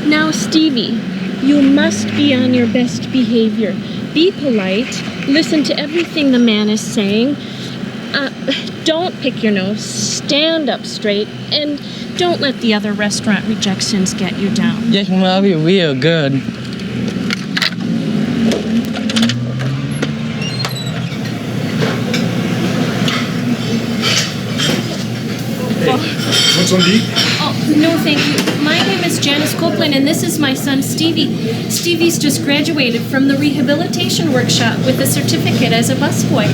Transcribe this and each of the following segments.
Now, Stevie, you must be on your best behavior. Be polite. Listen to everything the man is saying. Don't pick your nose. Stand up straight. And don't let the other restaurant rejections get you down. Yes, Mom, I'll be real good. Want some to eat? Oh, no, thank you. My name is Janice Copeland, and this is my son, Stevie. Stevie's just graduated from the rehabilitation workshop with a certificate as a busboy.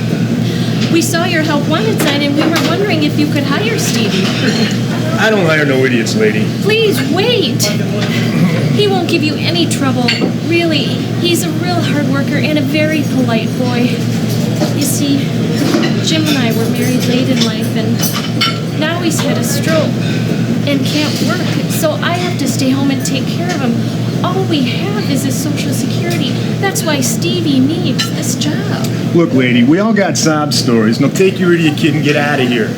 We saw your help wanted sign, and we were wondering if you could hire Stevie. I don't hire no idiots, lady. Please, wait. He won't give you any trouble. Really, he's a real hard worker and a very polite boy. You see, Jim and I were married late in life, and now he's had a stroke and can't work, so I have to stay home and take care of him. All we have is his Social Security. That's why Stevie needs this job. Look, lady, we all got sob stories. Now take your idiot kid and get out of here.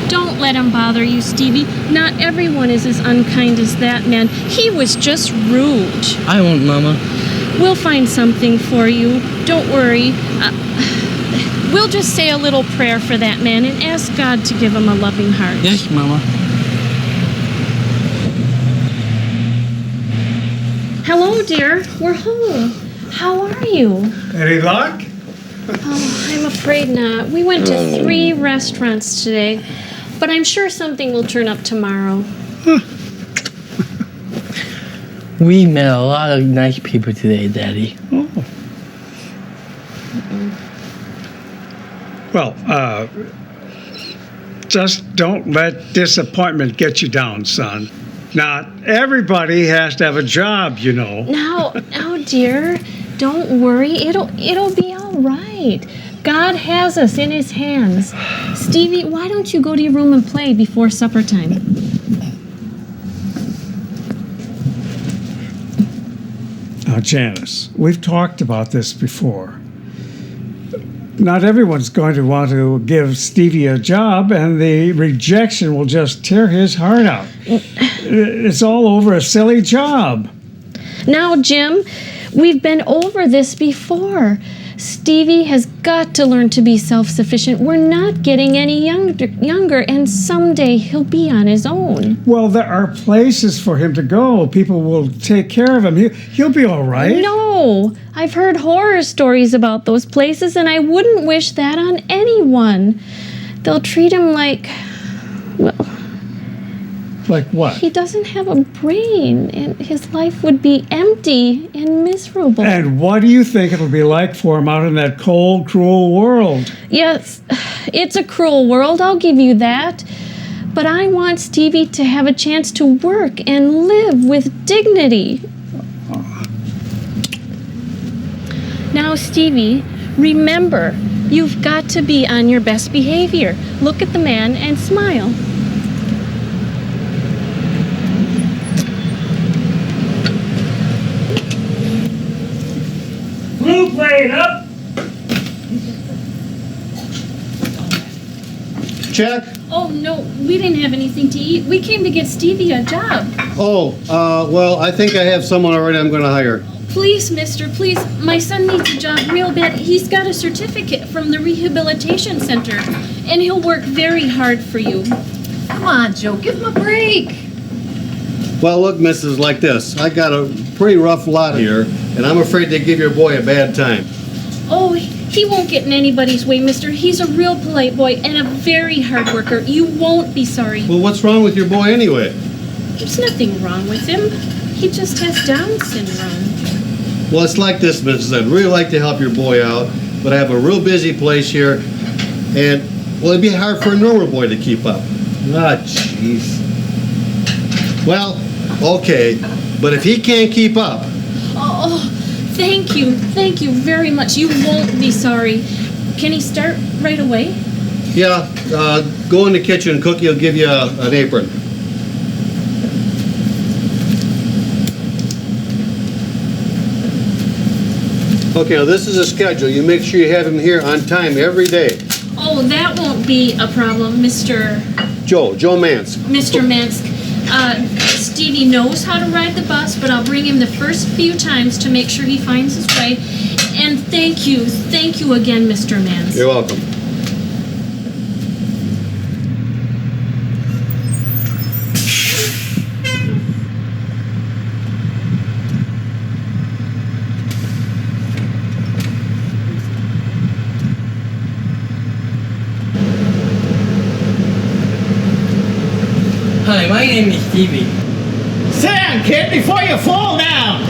Don't let him bother you, Stevie. Not everyone is as unkind as that man. He was just rude. I won't, Mama. We'll find something for you. Don't worry. We'll just say a little prayer for that man and ask God to give him a loving heart. Yes, Mama. Hello, dear. We're home. How are you? Any luck? Oh, I'm afraid not. We went to 3 restaurants today, but I'm sure something will turn up tomorrow. We met a lot of nice people today, Daddy. Oh. Well, just don't let disappointment get you down, son. Not everybody has to have a job, you know. Now, dear, don't worry. It'll be all right. God has us in his hands. Stevie, why don't you go to your room and play before supper time? Now, Janice, we've talked about this before. Not everyone's going to want to give Stevie a job, and the rejection will just tear his heart out. It's all over a silly job. Now, Jim, we've been over this before. Stevie has got to learn to be self-sufficient. We're not getting any younger, and someday he'll be on his own. Well, there are places for him to go. People will take care of him. He'll be all right. No, I've heard horror stories about those places, and I wouldn't wish that on anyone. They'll treat him like, well... Like what? He doesn't have a brain, and his life would be empty and miserable. And what do you think it'll be like for him out in that cold, cruel world? Yes, it's a cruel world, I'll give you that. But I want Stevie to have a chance to work and live with dignity. Now, Stevie, remember, you've got to be on your best behavior. Look at the man and smile. Blue plate up! Check? Oh, no, we didn't have anything to eat. We came to get Stevie a job. Oh, well, I think I have someone already I'm going to hire. Please, mister, please. My son needs a job real bad. He's got a certificate from the rehabilitation center, and he'll work very hard for you. Come on, Joe, give him a break. Well, look, Mrs., like this. I got a pretty rough lot here, and I'm afraid to give your boy a bad time. Oh, he won't get in anybody's way, mister. He's a real polite boy and a very hard worker. You won't be sorry. Well, what's wrong with your boy anyway? There's nothing wrong with him. He just has Down syndrome. Well, it's like this, Mrs. I'd really like to help your boy out, but I have a real busy place here, and, well, it'd be hard for a normal boy to keep up. Ah, jeez. Well, okay, but if he can't keep up... Oh, thank you very much. You won't be sorry. Can he start right away? Yeah, go in the kitchen, Cookie will give you an apron. Okay, now this is a schedule. You make sure you have him here on time every day. Oh, that won't be a problem, Mr. Joe Mance. Mr. Mansk. Stevie knows how to ride the bus, but I'll bring him the first few times to make sure he finds his way. And thank you again, Mr. Mansk. You're welcome. Hi, my name is Stevie. Sit down, kid, before you fall down.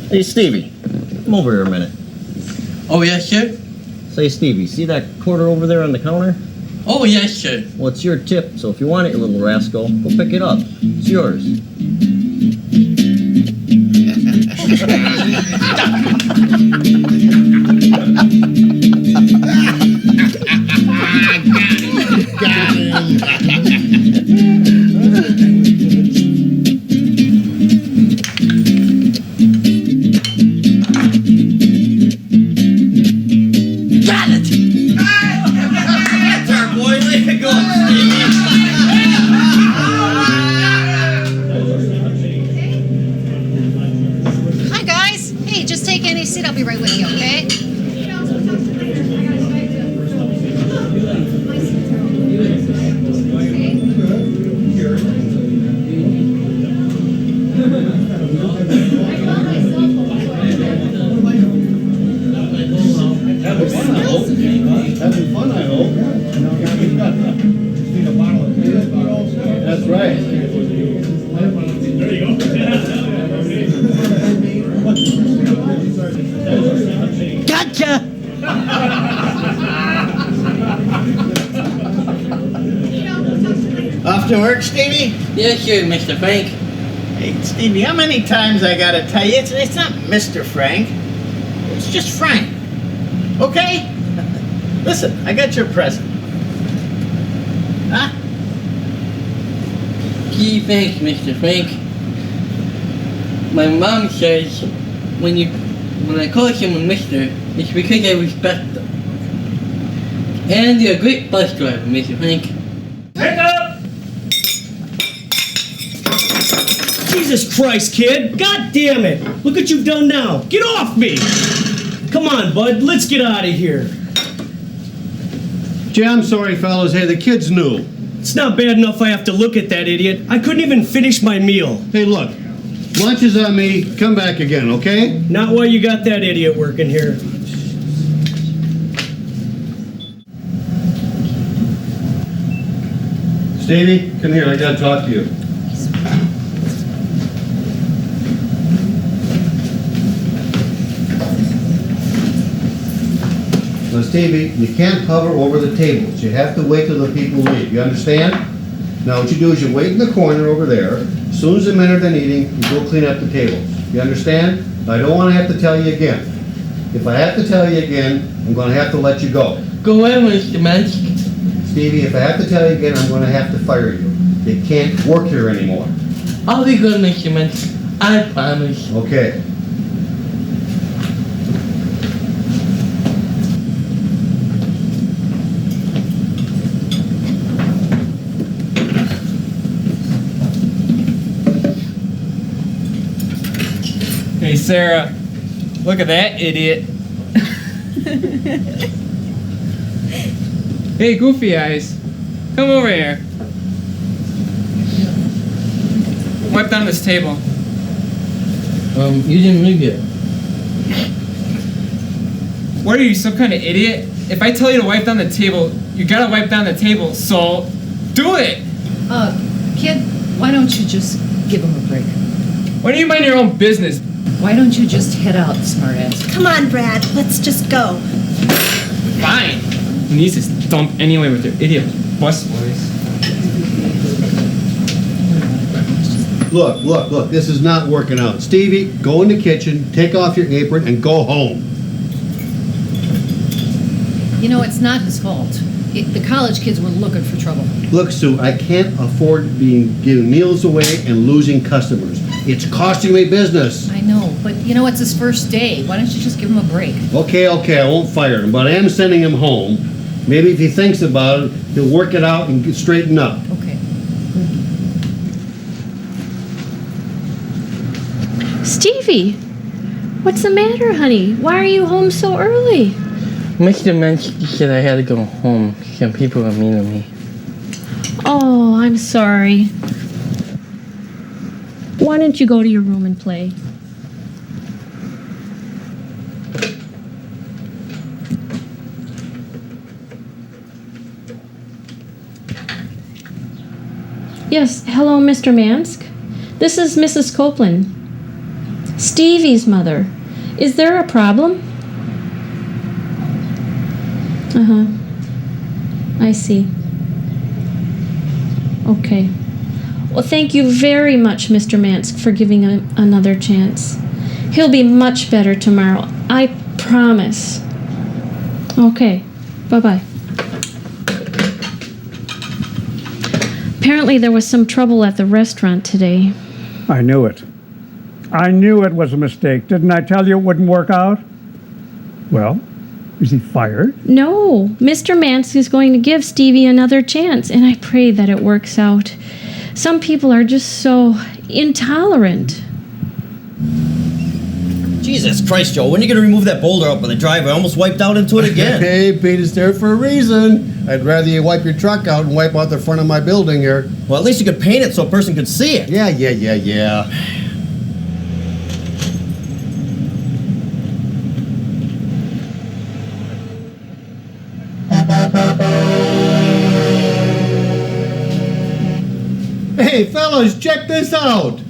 Hey, Stevie, come over here a minute. Oh, yes, sir? Say, Stevie, see that quarter over there on the counter? Oh, yes, sir. Well, it's your tip, so if you want it, you little rascal, go pick it up. It's yours. Hi, guys. Hey, just take any seat. I'll be right with you, okay? Having fun, I hope. That's right. There you go. Gotcha! Off to work, Stevie? Yes, sir, Mr. Frank. Hey, Stevie, how many times I gotta tell you? It's not Mr. Frank. It's just Frank. Okay? Listen, I got your present. Huh? Gee, thanks, Mr. Frank. My mom says when I call someone Mr., it's because I respect them. And you're a great bus driver, Mr. Frank. Pick up! Jesus Christ, kid! God damn it! Look what you've done now! Get off me! Come on, bud, let's get out of here. Gee, I'm sorry, fellas. Hey, the kid's new. It's not bad enough I have to look at that idiot. I couldn't even finish my meal. Hey, look. Lunch is on me. Come back again, okay? Not while you got that idiot working here. Stevie, come here. I gotta talk to you. Now, Stevie, you can't hover over the tables. You have to wait till the people leave. You understand? Now, what you do is you wait in the corner over there. As soon as the men are done eating, you go clean up the tables. You understand? I don't want to have to tell you again. If I have to tell you again, I'm going to have to let you go. Go ahead, Mr. Mansk. Stevie, if I have to tell you again, I'm going to have to fire you. You can't work here anymore. I'll be good, Mr. Mensk. I promise. Okay. Hey, Sarah, look at that idiot. Hey, Goofy Eyes, come over here. Wipe down this table. You didn't read it. What are you, some kind of idiot? If I tell you to wipe down the table, you gotta wipe down the table, so do it! Kid, why don't you just give him a break? Why don't you mind your own business? Why don't you just head out, smartass? Come on, Brad. Let's just go. Fine. Who needs this dump anyway with their idiot bus boys? Look, this is not working out. Stevie, go in the kitchen, take off your apron, and go home. You know, it's not his fault. The college kids were looking for trouble. Look, Sue, I can't afford giving meals away and losing customers. It's costing me business. I know, but you know, it's his first day. Why don't you just give him a break? Okay, I won't fire him, but I am sending him home. Maybe if he thinks about it, he'll work it out and straighten up. Okay. Stevie, what's the matter, honey? Why are you home so early? Mr. Mensk said I had to go home. Some people were mean to me. Oh, I'm sorry. Why don't you go to your room and play? Yes, hello, Mr. Mansk. This is Mrs. Copeland, Stevie's mother. Is there a problem? I see. Okay. Well, thank you very much, Mr. Mansk, for giving him another chance. He'll be much better tomorrow. I promise. Okay. Bye-bye. Apparently there was some trouble at the restaurant today. I knew it. I knew it was a mistake. Didn't I tell you it wouldn't work out? Well, is he fired? No. Mr. Mansk is going to give Stevie another chance, and I pray that it works out. Some people are just so intolerant. Jesus Christ, Joe, when are you going to remove that boulder up on the driveway? I almost wiped out into it again. Hey, Pete, it's there for a reason. I'd rather you wipe your truck out and wipe out the front of my building here. Well, at least you could paint it so a person could see it. Yeah. Hey, fellas, check this out.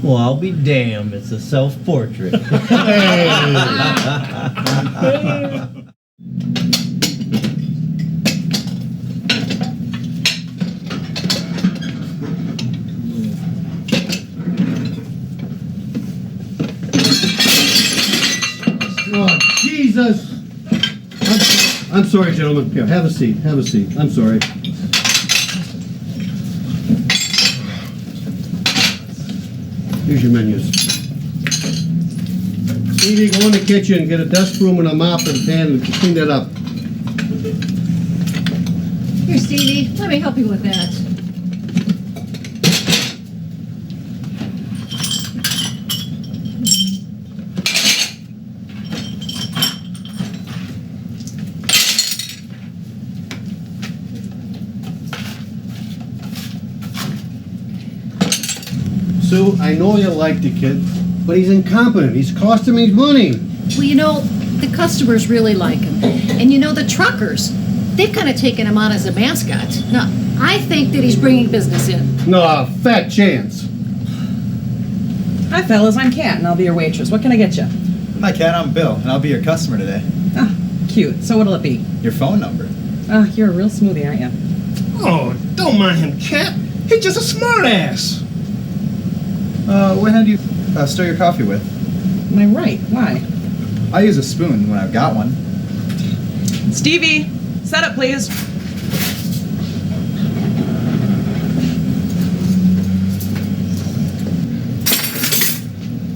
Well, I'll be damned. It's a self-portrait. Oh, Jesus. I'm sorry, gentlemen. Here, have a seat. I'm sorry. Here's your menus. Stevie, go in the kitchen, get a dust broom and a mop and pan and clean that up. Here, Stevie, let me help you with that. Sue, I know you like the kid, but he's incompetent. He's costing me money. Well, you know, the customers really like him. And you know, the truckers, they've kind of taken him on as a mascot. Now, I think that he's bringing business in. No, fat chance. Hi, fellas. I'm Kat, and I'll be your waitress. What can I get you? Hi, Kat. I'm Bill, and I'll be your customer today. Ah, cute. So what'll it be? Your phone number. Oh, you're a real smoothie, aren't you? Oh, don't mind him, Cat. He's just a smart ass. What hand do you stir your coffee with? Am I right? Why? I use a spoon when I've got one. Stevie, set up, please.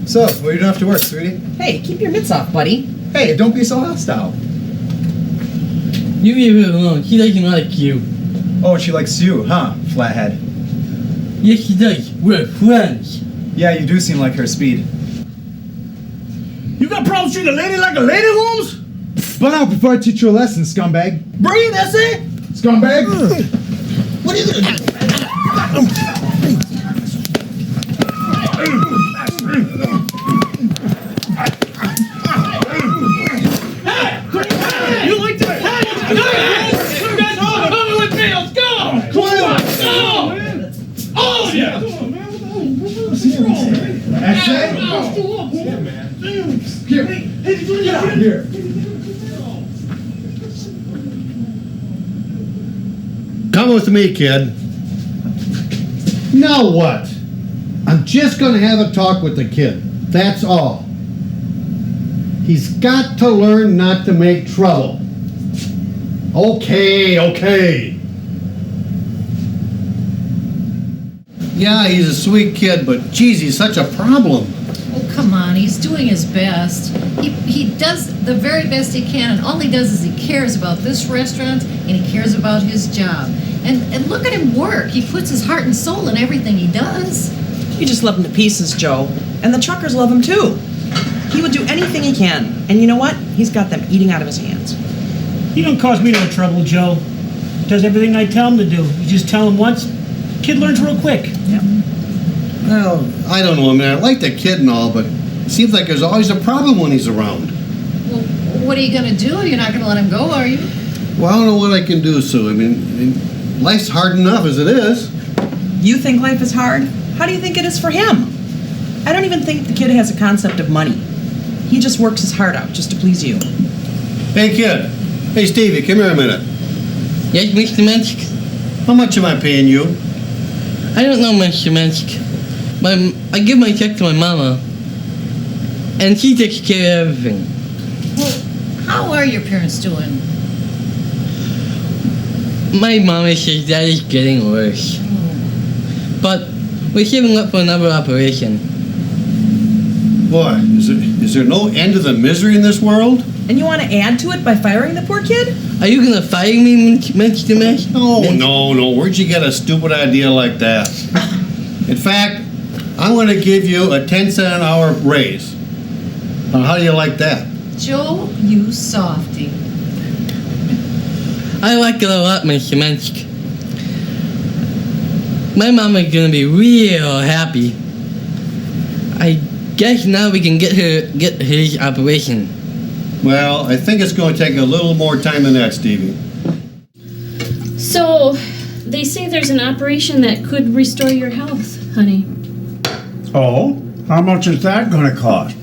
So, what are you doing after work, sweetie? Hey, keep your mitts off, buddy. Hey, don't be so hostile. You leave her alone. She doesn't like you. Oh, she likes you, huh, flathead? Yes, she does. We're friends. Yeah, you do seem like her speed. You got problems treating a lady like a lady, Holmes? Spun out before I teach you a lesson, scumbag. Breathe, that's it? Scumbag? What are you gonna do? You like that? Hey, you guys all coming with me? Let's go! Come on, go! Oh, yeah! That's it? Yeah, man. Here. Get out here. Come with me, kid. Now what? I'm just gonna have a talk with the kid. That's all. He's got to learn not to make trouble. Okay. Yeah, he's a sweet kid, but geez, he's such a problem. Oh, come on, he's doing his best. He does the very best he can, and all he does is he cares about this restaurant, and he cares about his job. And look at him work. He puts his heart and soul in everything he does. You just love him to pieces, Joe. And the truckers love him too. He would do anything he can. And you know what? He's got them eating out of his hands. He don't cause me no trouble, Joe. Does everything I tell him to do. You just tell him once, kid learns real quick. Yep. Well, I don't know, I mean, I like the kid and all, but it seems like there's always a problem when he's around. Well, what are you going to do? You're not going to let him go, are you? Well, I don't know what I can do, Sue. I mean, life's hard enough as it is. You think life is hard? How do you think it is for him? I don't even think the kid has a concept of money. He just works his heart out just to please you. Hey, kid. Hey, Stevie, come here a minute. Yes, Mr. Mensk? How much am I paying you? I don't know, Mr. Mensk. But I give my check to my mama. And she takes care of everything. Well, how are your parents doing? My mama says that is getting worse. But we're saving up for another operation. Boy, is there no end to the misery in this world? And you want to add to it by firing the poor kid? Are you gonna fire me, Mr. Mensk? No. Where'd you get a stupid idea like that? In fact, I'm going to give you a 10-cent an hour raise. Now, how do you like that? Joe, you softy. I like it a lot, Mr. Mensk. My mama's gonna be real happy. I guess now we can get his operation. Well, I think it's going to take a little more time than that, Stevie. So, they say there's an operation that could restore your health, honey. Oh? How much is that going to cost?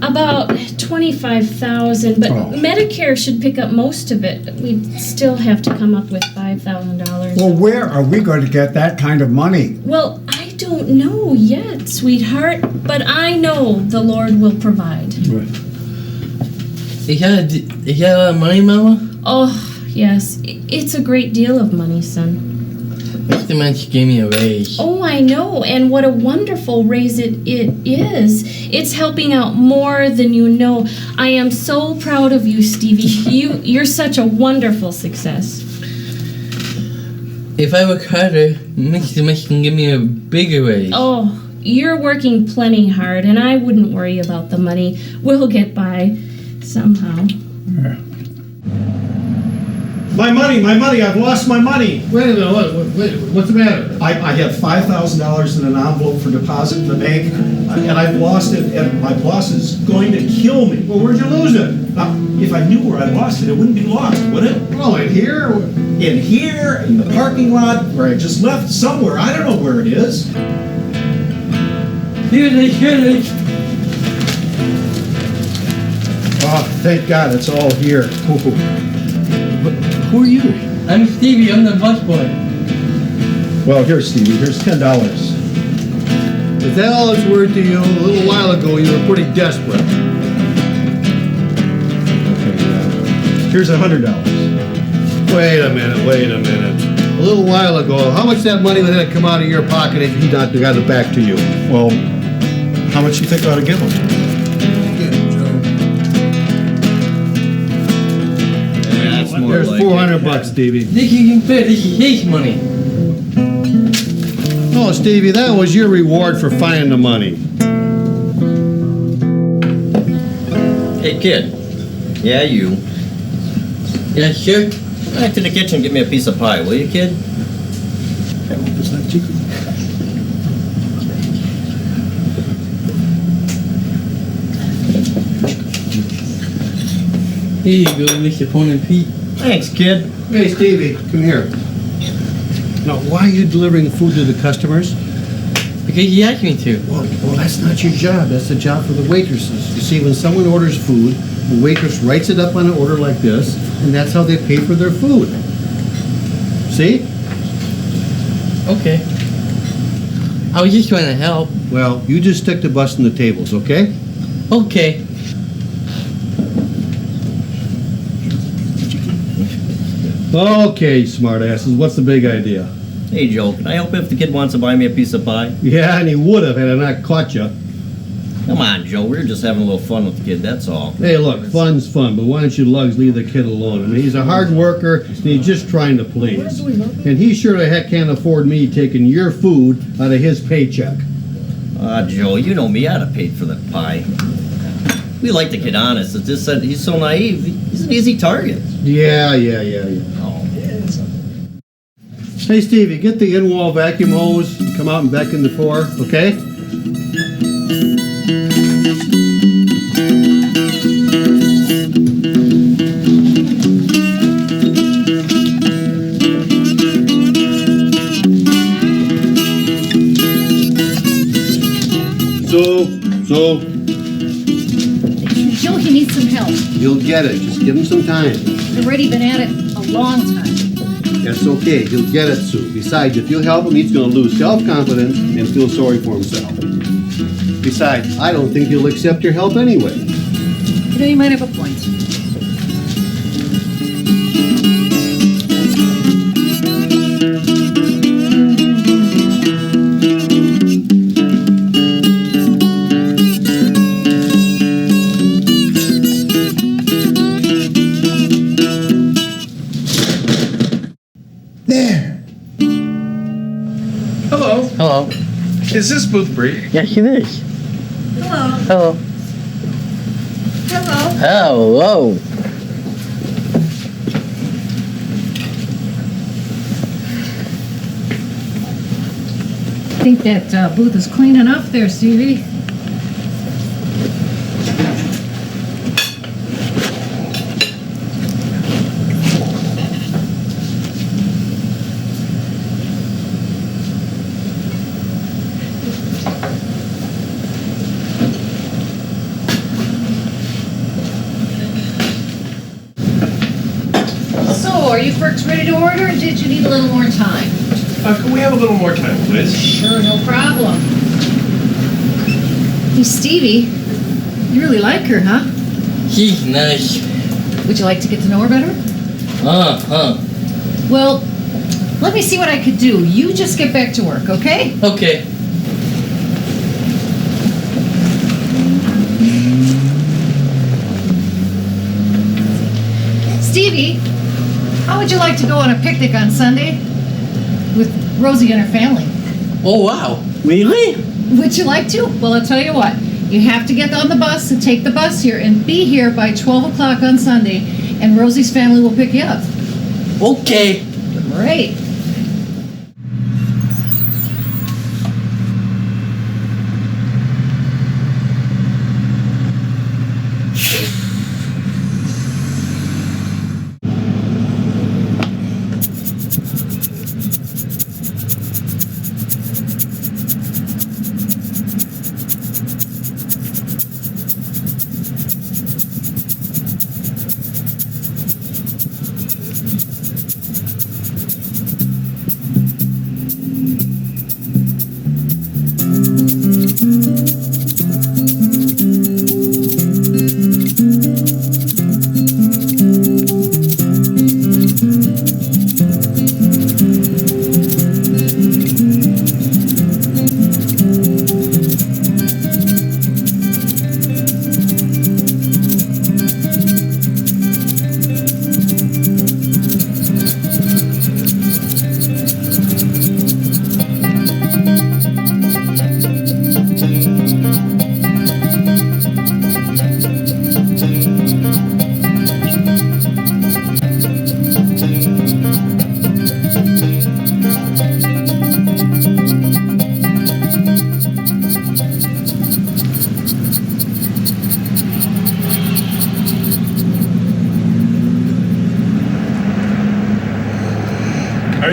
About $25,000, but Oh. Medicare should pick up most of it. We'd still have to come up with $5,000. Well, where are we going to get that kind of money? Well, I don't know yet, sweetheart, but I know the Lord will provide. Is that a lot of money, Mama? Oh, yes. It's a great deal of money, son. Mr. Mensch gave me a raise. Oh, I know, and what a wonderful raise it is. It's helping out more than you know. I am so proud of you, Stevie. You're such a wonderful success. If I work harder, Mr. Mensch can give me a bigger raise. Oh, you're working plenty hard, and I wouldn't worry about the money. We'll get by somehow. Yeah. My money, I've lost my money. Wait a minute, what's the matter? I had $5,000 in an envelope for deposit in the bank, and I've lost it, and my boss is going to kill me. Well, where'd you lose it? If I knew where I lost it, it wouldn't be lost, would it? Oh, in here? In here, in the parking lot, where I just left, somewhere. I don't know where it is. Here it is. Oh, thank God, it's all here. Who are you? I'm Stevie, I'm the busboy. Well, here, Stevie, here's $10. Is that all it's worth to you? A little while ago, you were pretty desperate. Here's $100. Wait a minute. A little while ago, how much that money would have come out of your pocket if he not got it back to you? Well, how much you think I ought to give him? There's $400, Stevie. This isn't fair. This is his money. Oh, Stevie, that was your reward for finding the money. Hey, kid. Yeah, you. Yes, sir. Back to the kitchen and get me a piece of pie, will you, kid? Here you go, Mr. Pony Pete. Thanks, kid. Hey, Stevie, come here. Now, why are you delivering food to the customers? Because he asked me to. Well, that's not your job. That's the job for the waitresses. You see, when someone orders food, the waitress writes it up on an order like this, and that's how they pay for their food. See? Okay. I was just trying to help. Well, you just stick to busting the tables, okay? Okay. Okay, smartasses. What's the big idea? Hey, Joe, can I help if the kid wants to buy me a piece of pie? Yeah, and he would have had I not caught you. Come on, Joe, we're just having a little fun with the kid, that's all. Hey, look, fun's fun, but why don't you lugs leave the kid alone? I mean, he's a hard worker, and he's just trying to please. And he sure the heck can't afford me taking your food out of his paycheck. Ah, Joe, you know me, I'd have paid for that pie. We like the kid honest, it's just that he's so naive, he's an easy target. Yeah. Oh. Hey, Stevie, get the in-wall vacuum hose and come out and vacuum the floor, okay? So, Joe, he needs some help. you'll get it. Just give him some time. He's already been at it a long time. That's okay. He'll get it, Sue. Besides, if you help him, he's going to lose self-confidence and feel sorry for himself. Besides, I don't think he'll accept your help anyway. You know, you might have a point. There. Hello. Hello. Is this Booth Bree? Yes, it is. Hello. Hello. Hello. Hello. I think that booth is clean enough there, Stevie. So, are you folks ready to order, or did you need a little more time? Can we have a little more time, please? Sure, no problem. Hey, Stevie, you really like her, huh? She's nice. Would you like to get to know her better? Well, let me see what I could do. You just get back to work, okay? Okay. Stevie, how would you like to go on a picnic on Sunday with Rosie and her family? Oh, wow. Really? Would you like to? Well, I'll tell you what. You have to get on the bus and take the bus here and be here by 12 o'clock on Sunday, and Rosie's family will pick you up. Okay. Great.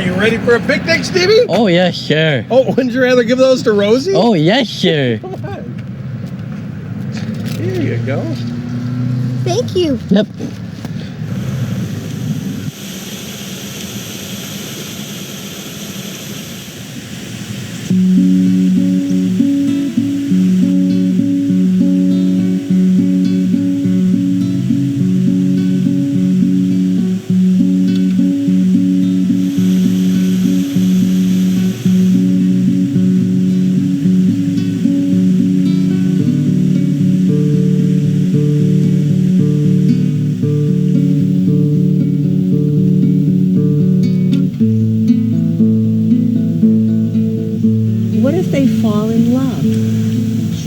you ready for a picnic, Stevie? Oh, yes, sir. Oh, wouldn't you rather give those to Rosie? Oh, yes, sir. Come on. Here you go. Thank you. Yep. What if they fall in love?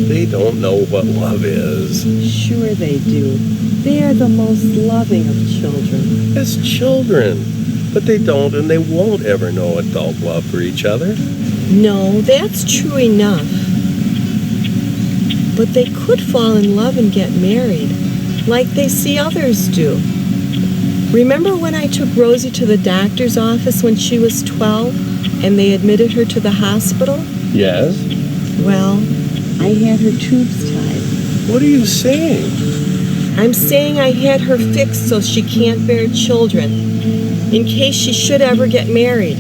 They don't know what love is. Sure they do. They are the most loving of children. It's children. But they don't and they won't ever know adult love for each other. No, that's true enough. But they could fall in love and get married, like they see others do. Remember when I took Rosie to the doctor's office when she was 12 and they admitted her to the hospital? Yes? Well, I had her tubes tied. What are you saying? I'm saying I had her fixed so she can't bear children, in case she should ever get married.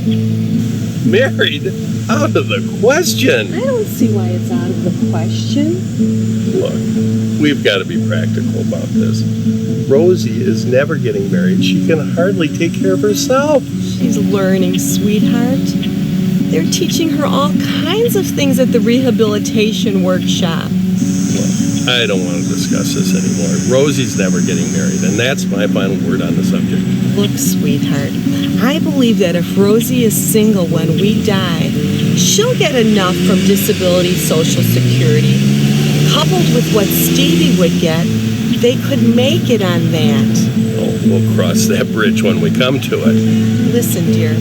Married? Out of the question. I don't see why it's out of the question. Look, we've got to be practical about this. Rosie is never getting married. She can hardly take care of herself. She's learning, sweetheart. They're teaching her all kinds of things at the rehabilitation workshop. I don't want to discuss this anymore. Rosie's never getting married, and that's my final word on the subject. Look, sweetheart, I believe that if Rosie is single when we die, she'll get enough from disability Social Security. Coupled with what Stevie would get, they could make it on that. Oh, we'll cross that bridge when we come to it. Listen, dear,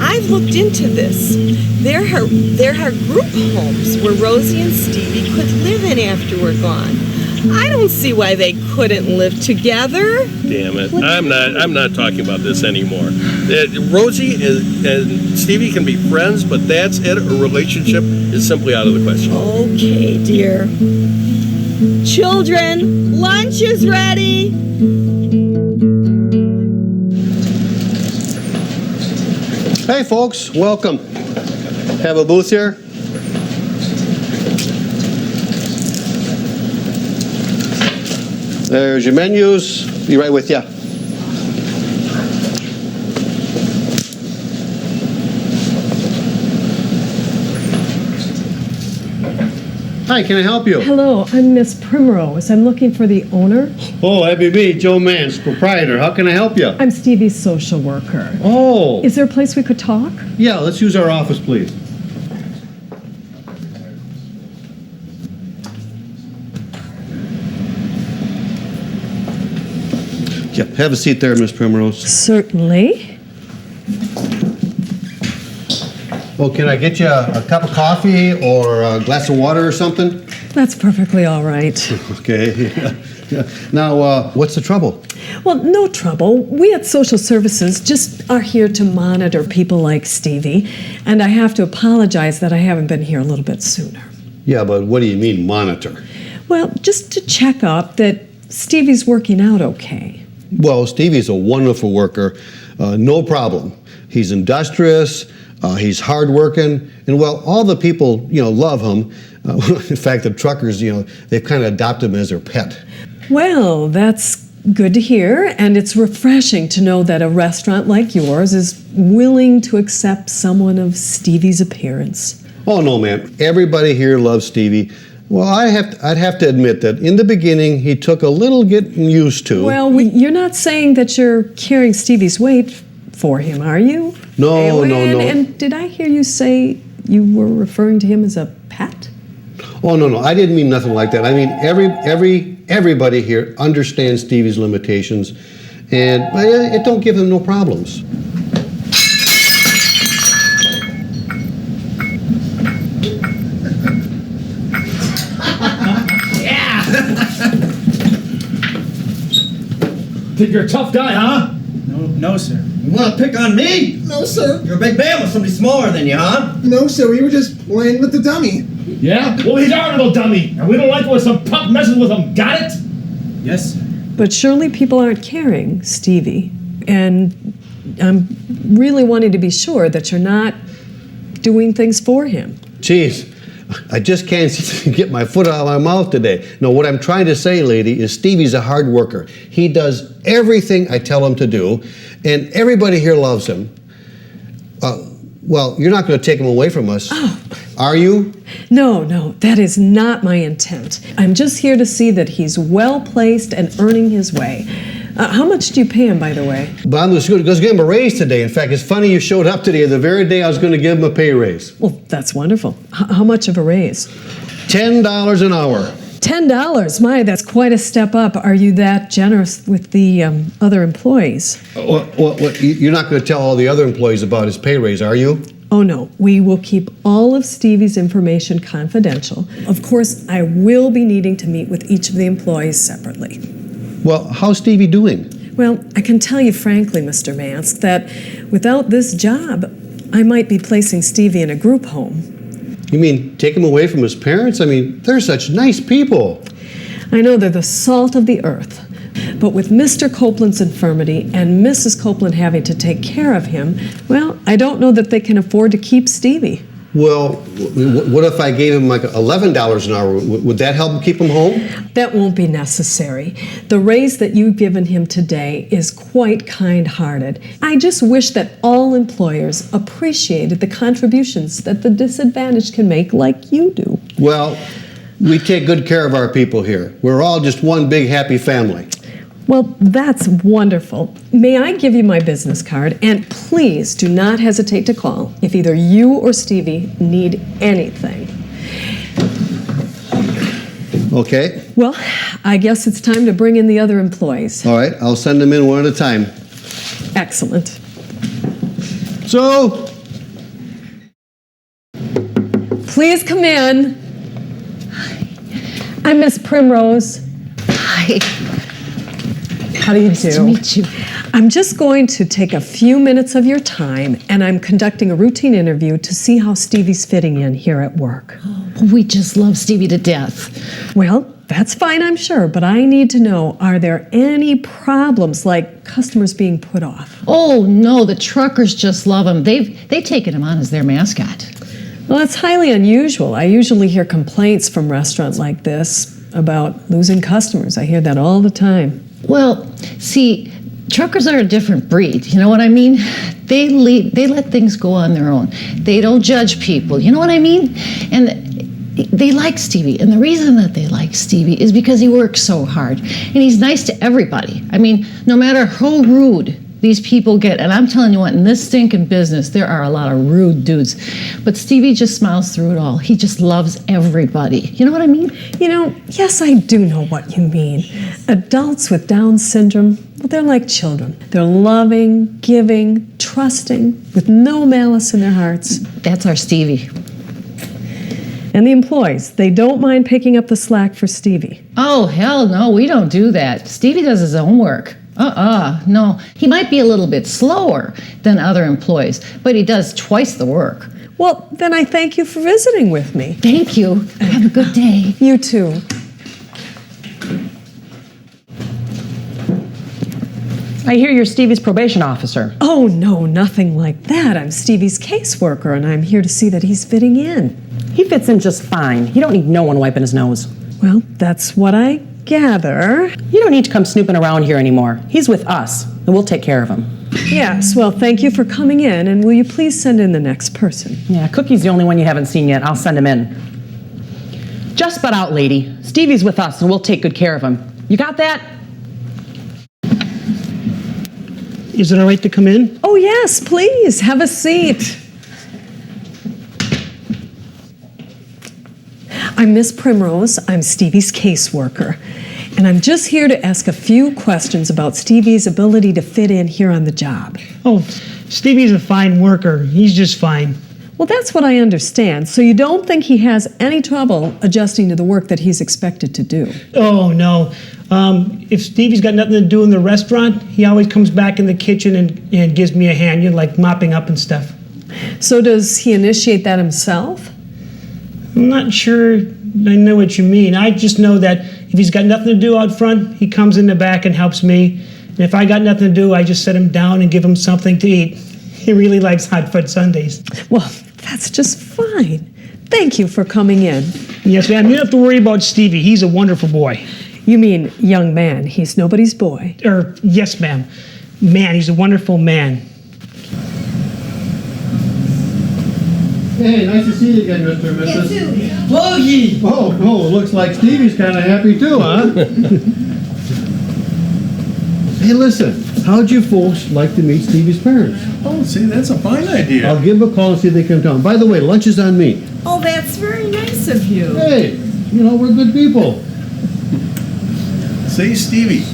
I've looked into this. There are group homes where Rosie and Stevie could live in after we're gone. I don't see why they couldn't live together. Damn it. I'm not talking about this anymore. Rosie and Stevie can be friends, but that's it. A relationship is simply out of the question. Okay, dear. Children, lunch is ready. Hey, folks. Welcome. Have a booth here. There's your menus. Be right with you. Hi, can I help you? Hello, I'm Miss Primrose. I'm looking for the owner. Oh, that'd be me, Joe Mance, proprietor. How can I help you? I'm Stevie's social worker. Oh. Is there a place we could talk? Yeah, let's use our office, please. Yeah, have a seat there, Miss Primrose. Certainly. Well, can I get you a cup of coffee or a glass of water or something? That's perfectly all right. Okay. Now, what's the trouble? Well, no trouble. We at Social Services just are here to monitor people like Stevie, and I have to apologize that I haven't been here a little bit sooner. Yeah, but what do you mean, monitor? Well, just to check up that Stevie's working out okay. Well, Stevie's a wonderful worker, no problem. He's industrious, he's hardworking, and well, all the people, love him. In fact, the truckers, they've kind of adopted him as their pet. Well, that's good to hear, and it's refreshing to know that a restaurant like yours is willing to accept someone of Stevie's appearance. Oh, no, ma'am. Everybody here loves Stevie. Well, I'd have to admit that in the beginning, he took a little getting used to. Well, you're not saying that you're carrying Stevie's weight for him, are you? No, no. And did I hear you say you were referring to him as a pet? Oh, no. I didn't mean nothing like that. I mean, everybody here understands Stevie's limitations, and it don't give him no problems. Think you're a tough guy, huh? No, sir. You want to pick on me? No, sir. You're a big man with somebody smaller than you, huh? No, sir. We were just playing with the dummy. Yeah? Well, he's our little dummy, and we don't like it when some pup messes with him. Got it? Yes. But surely people aren't caring, Stevie. And I'm really wanting to be sure that you're not doing things for him. Jeez, I just can't get my foot out of my mouth today. No, what I'm trying to say, lady, is Stevie's a hard worker. He does everything I tell him to do, and everybody here loves him. Well, you're not going to take him away from us, are you? No, that is not my intent. I'm just here to see that he's well placed and earning his way. How much do you pay him, by the way? But I'm just going to give him a raise today. In fact, it's funny you showed up today, the very day I was going to give him a pay raise. Well, that's wonderful. How much of a raise? $10 an hour. $10? My, that's quite a step up. Are you that generous with the other employees? You're not going to tell all the other employees about his pay raise, are you? Oh, no. We will keep all of Stevie's information confidential. Of course, I will be needing to meet with each of the employees separately. Well, how's Stevie doing? Well, I can tell you frankly, Mr. Mance, that without this job, I might be placing Stevie in a group home. You mean take him away from his parents? I mean, they're such nice people. I know they're the salt of the earth. But with Mr. Copeland's infirmity and Mrs. Copeland having to take care of him, well, I don't know that they can afford to keep Stevie. Well, what if I gave him like $11 an hour? Would that help keep him home? That won't be necessary. The raise that you've given him today is quite kind-hearted. I just wish that all employers appreciated the contributions that the disadvantaged can make like you do. Well, we take good care of our people here. We're all just one big happy family. Well, that's wonderful. May I give you my business card? And please do not hesitate to call if either you or Stevie need anything. Okay. Well, I guess it's time to bring in the other employees. All right, I'll send them in one at a time. Excellent. So, please come in. I'm Miss Primrose. Hi. How do you do? Nice to meet you. I'm just going to take a few minutes of your time, and I'm conducting a routine interview to see how Stevie's fitting in here at work. We just love Stevie to death. Well, that's fine, I'm sure, but I need to know, are there any problems, like customers being put off? Oh, no, the truckers just love him. They've taken him on as their mascot. Well, that's highly unusual. I usually hear complaints from restaurants like this about losing customers. I hear that all the time. Well, see, truckers are a different breed, you know what I mean? They let things go on their own. They don't judge people, you know what I mean? And they like Stevie, and the reason that they like Stevie is because he works so hard, and he's nice to everybody. I mean, no matter how rude these people get, and I'm telling you what, in this stinking business, there are a lot of rude dudes, but Stevie just smiles through it all. He just loves everybody. You know what I mean? You know, yes, I do know what you mean. Adults with Down syndrome, well, they're like children. They're loving, giving, trusting, with no malice in their hearts. That's our Stevie. And the employees, they don't mind picking up the slack for Stevie. Oh, hell no, we don't do that. Stevie does his own work. No. He might be a little bit slower than other employees, but he does twice the work. Well, then I thank you for visiting with me. Thank you. Have a good day. You too. I hear you're Stevie's probation officer. Oh, no, nothing like that. I'm Stevie's caseworker, and I'm here to see that he's fitting in. He fits in just fine. He don't need no one wiping his nose. Well, that's what I gather. You don't need to come snooping around here anymore. He's with us, and we'll take care of him. Yes, well, thank you for coming in, and will you please send in the next person? Yeah, Cookie's the only one you haven't seen yet. I'll send him in. Just butt out, lady. Stevie's with us, and we'll take good care of him. You got that? Is it all right to come in? Oh, yes, please. Have a seat. I'm Miss Primrose. I'm Stevie's caseworker. And I'm just here to ask a few questions about Stevie's ability to fit in here on the job. Oh, Stevie's a fine worker. He's just fine. Well, that's what I understand. So you don't think he has any trouble adjusting to the work that he's expected to do? Oh, no. If Stevie's got nothing to do in the restaurant, he always comes back in the kitchen and gives me a hand, like mopping up and stuff. So does he initiate that himself? I'm not sure I know what you mean. I just know that if he's got nothing to do out front, he comes in the back and helps me. And if I got nothing to do, I just set him down and give him something to eat. He really likes hot fudge sundaes. Well, that's just fine. Thank you for coming in. Yes, ma'am. You don't have to worry about Stevie. He's a wonderful boy. You mean young man. He's nobody's boy. Yes, ma'am. Man, he's a wonderful man. Hey, nice to see you again, Mr. and Mrs. Logie! Oh, looks like Stevie's kind of happy too, huh? Hey, listen, how'd you folks like to meet Stevie's parents? Oh, see, that's a fine idea. I'll give them a call and see if they come down. By the way, lunch is on me. Oh, that's very nice of you. Hey, we're good people. Say, Stevie,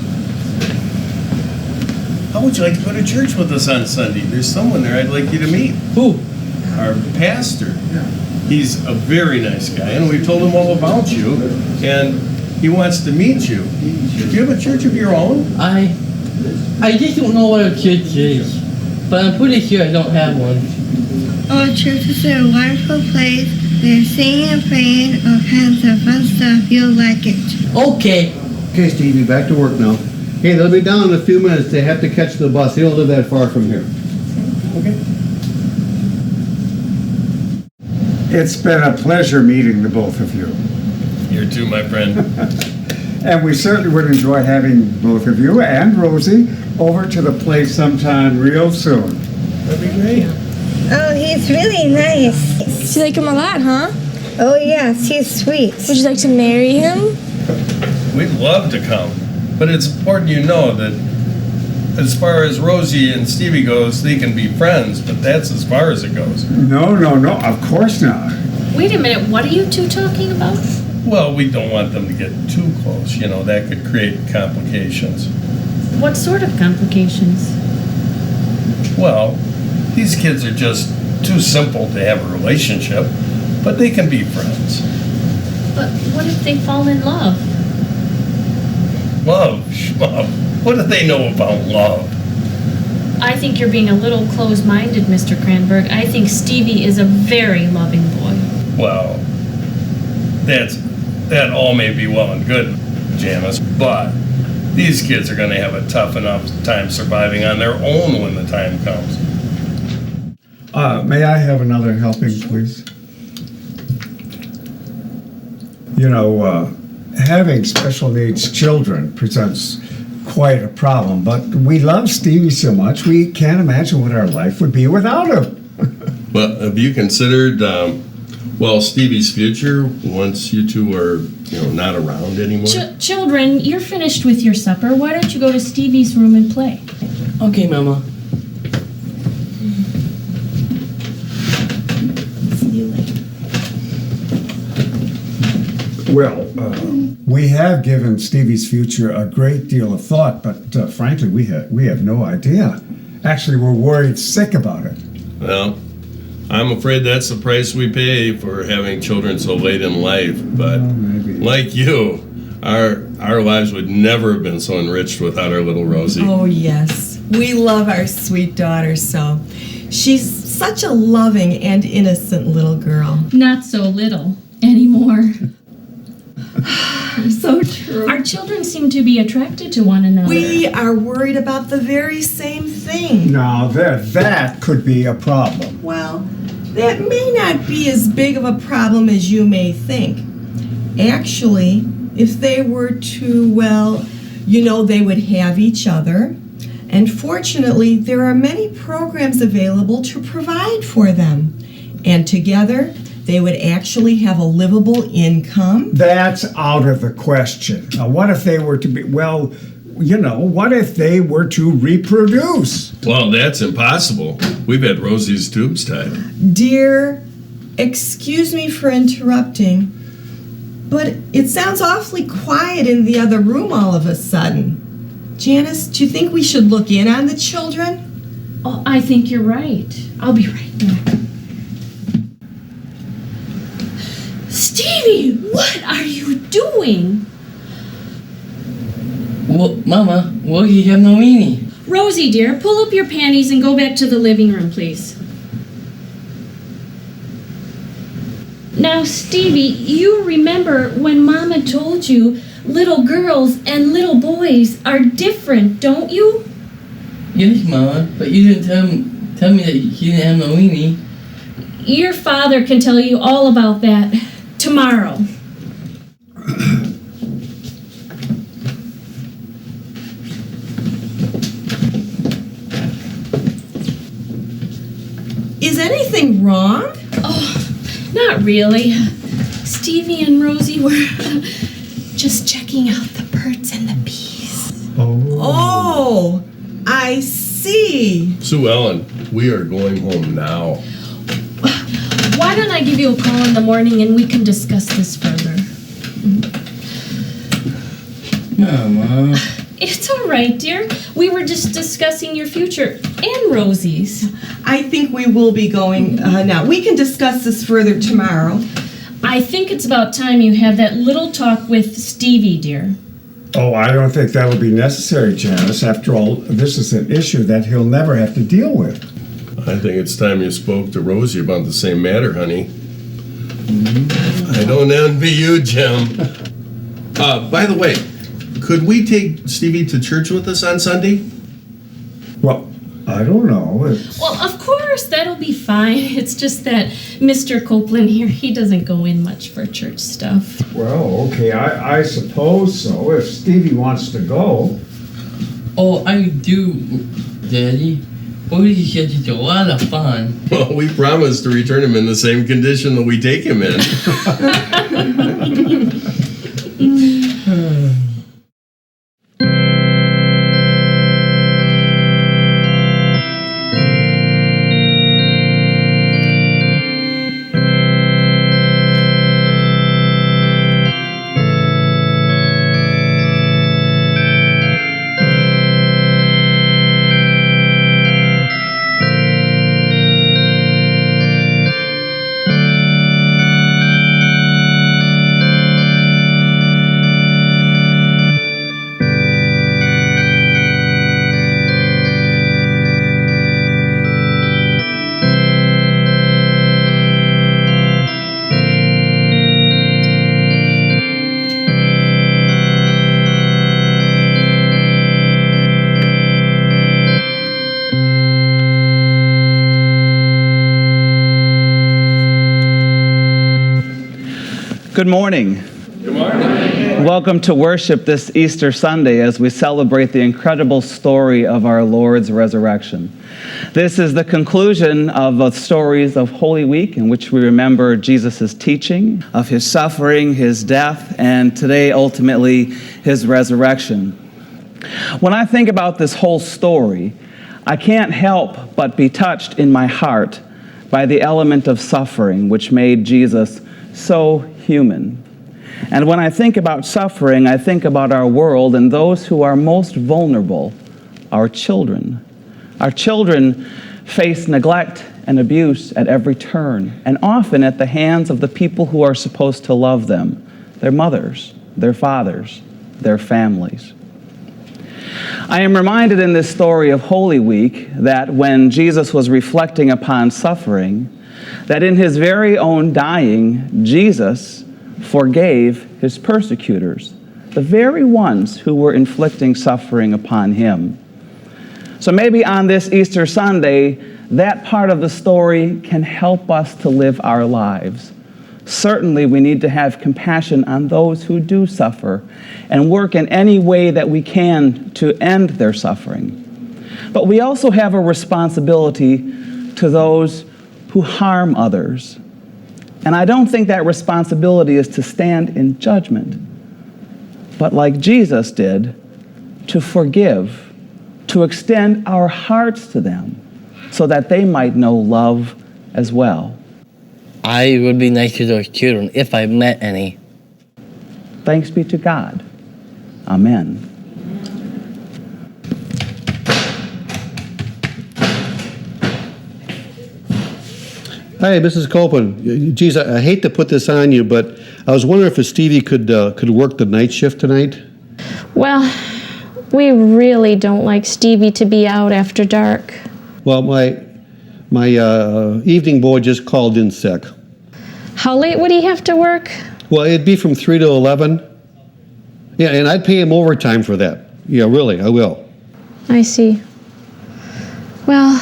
how would you like to go to church with us on Sunday? There's someone there I'd like you to meet. Who? Our pastor. He's a very nice guy, and we told him all about you, and he wants to meet you. Do you have a church of your own? I just don't know what a church is, but I'm pretty sure I don't have one. Oh, churches are a wonderful place. They're singing and praying, all kinds of fun stuff. You'll like it. Okay. Okay, Stevie, back to work now. Hey, they'll be down in a few minutes. They have to catch the bus. They don't live that far from here. Okay. It's been a pleasure meeting the both of you. You too, my friend. And we certainly would enjoy having both of you and Rosie over to the place sometime real soon. That'd be great. Oh, he's really nice. You like him a lot, huh? Oh, yes, he's sweet. Would you like to marry him? We'd love to come, but it's important you know that as far as Rosie and Stevie goes, they can be friends, but that's as far as it goes. No, of course not. Wait a minute, what are you two talking about? Well, we don't want them to get too close. That could create complications. What sort of complications? Well, these kids are just too simple to have a relationship, but they can be friends. But what if they fall in love? Love, schmuff. What do they know about love? I think you're being a little close-minded, Mr. Cranberg. I think Stevie is a very loving boy. Well, that all may be well and good, Janice, but these kids are going to have a tough enough time surviving on their own when the time comes. May I have another helping, please? Having special needs children presents quite a problem, but we love Stevie so much we can't imagine what our life would be without him. Well, have you considered, Stevie's future once you two are, not around anymore? Children, you're finished with your supper. Why don't you go to Stevie's room and play? Okay, Mama. See you later. Well, we have given Stevie's future a great deal of thought, but frankly, we have no idea. Actually, we're worried sick about it. Well, I'm afraid that's the price we pay for having children so late in life, but like you, our lives would never have been so enriched without our little Rosie. Oh, yes. We love our sweet daughter so. She's such a loving and innocent little girl. Not so little anymore. So true. Our children seem to be attracted to one another. We are worried about the very same thing. Now, that could be a problem. Well, that may not be as big of a problem as you may think. Actually, if they were to, they would have each other. And fortunately, there are many programs available to provide for them. And together, they would actually have a livable income. That's out of the question. Now, what if they were to be, what if they were to reproduce? Well, that's impossible. We've had Rosie's tubes tied. Dear, excuse me for interrupting, but it sounds awfully quiet in the other room all of a sudden. Janice, do you think we should look in on the children? Oh, I think you're right. I'll be right back. Stevie, what are you doing? Well, Mama, will you have no weenie? Rosie, dear, pull up your panties and go back to the living room, please. Now, Stevie, you remember when Mama told you little girls and little boys are different, don't you? Yes, Mama, but you didn't tell me that he didn't have no weenie. Your father can tell you all about that tomorrow. Is anything wrong? Oh, not really. Stevie and Rosie were just checking out the birds and the bees. Oh, I see. Sue Ellen, we are going home now. Why don't I give you a call in the morning and we can discuss this further? Mama. It's all right, dear. We were just discussing your future and Rosie's. I think we will be going now. We can discuss this further tomorrow. I think it's about time you have that little talk with Stevie, dear. Oh, I don't think that would be necessary, Janice. After all, this is an issue that he'll never have to deal with. I think it's time you spoke to Rosie about the same matter, honey. I don't envy you, Jim. By the way, could we take Stevie to church with us on Sunday? Well, I don't know. Well, of course, that'll be fine. It's just that Mr. Copeland here, he doesn't go in much for church stuff. Well, okay, I suppose so, if Stevie wants to go. Oh, I do, Daddy. Rosie said it's a lot of fun. Well, we promised to return him in the same condition that we take him in. Good morning. Good morning. Welcome to worship this Easter Sunday as we celebrate the incredible story of our Lord's resurrection. This is the conclusion of the stories of Holy Week, in which we remember Jesus' teaching, of his suffering, his death, and today, ultimately, his resurrection. When I think about this whole story, I can't help but be touched in my heart by the element of suffering, which made Jesus so human. And when I think about suffering, I think about our world and those who are most vulnerable, our children. Our children face neglect and abuse at every turn, and often at the hands of the people who are supposed to love them, their mothers, their fathers, their families. I am reminded in this story of Holy Week that when Jesus was reflecting upon suffering, that in his very own dying, Jesus forgave his persecutors, the very ones who were inflicting suffering upon him. So maybe on this Easter Sunday, that part of the story can help us to live our lives. Certainly, we need to have compassion on those who do suffer and work in any way that we can to end their suffering. But we also have a responsibility to those who harm others. And I don't think that responsibility is to stand in judgment, but like Jesus did, to forgive, to extend our hearts to them so that they might know love as well. I would be nice to those children if I met any. Thanks be to God. Amen. Hi, Mrs. Copeland. Geez, I hate to put this on you, but I was wondering if Stevie could work the night shift tonight. Well, we really don't like Stevie to be out after dark. Well, my evening boy just called in sick. How late would he have to work? Well, it'd be from 3 to 11. Yeah, and I'd pay him overtime for that. Yeah, really, I will. I see. Well,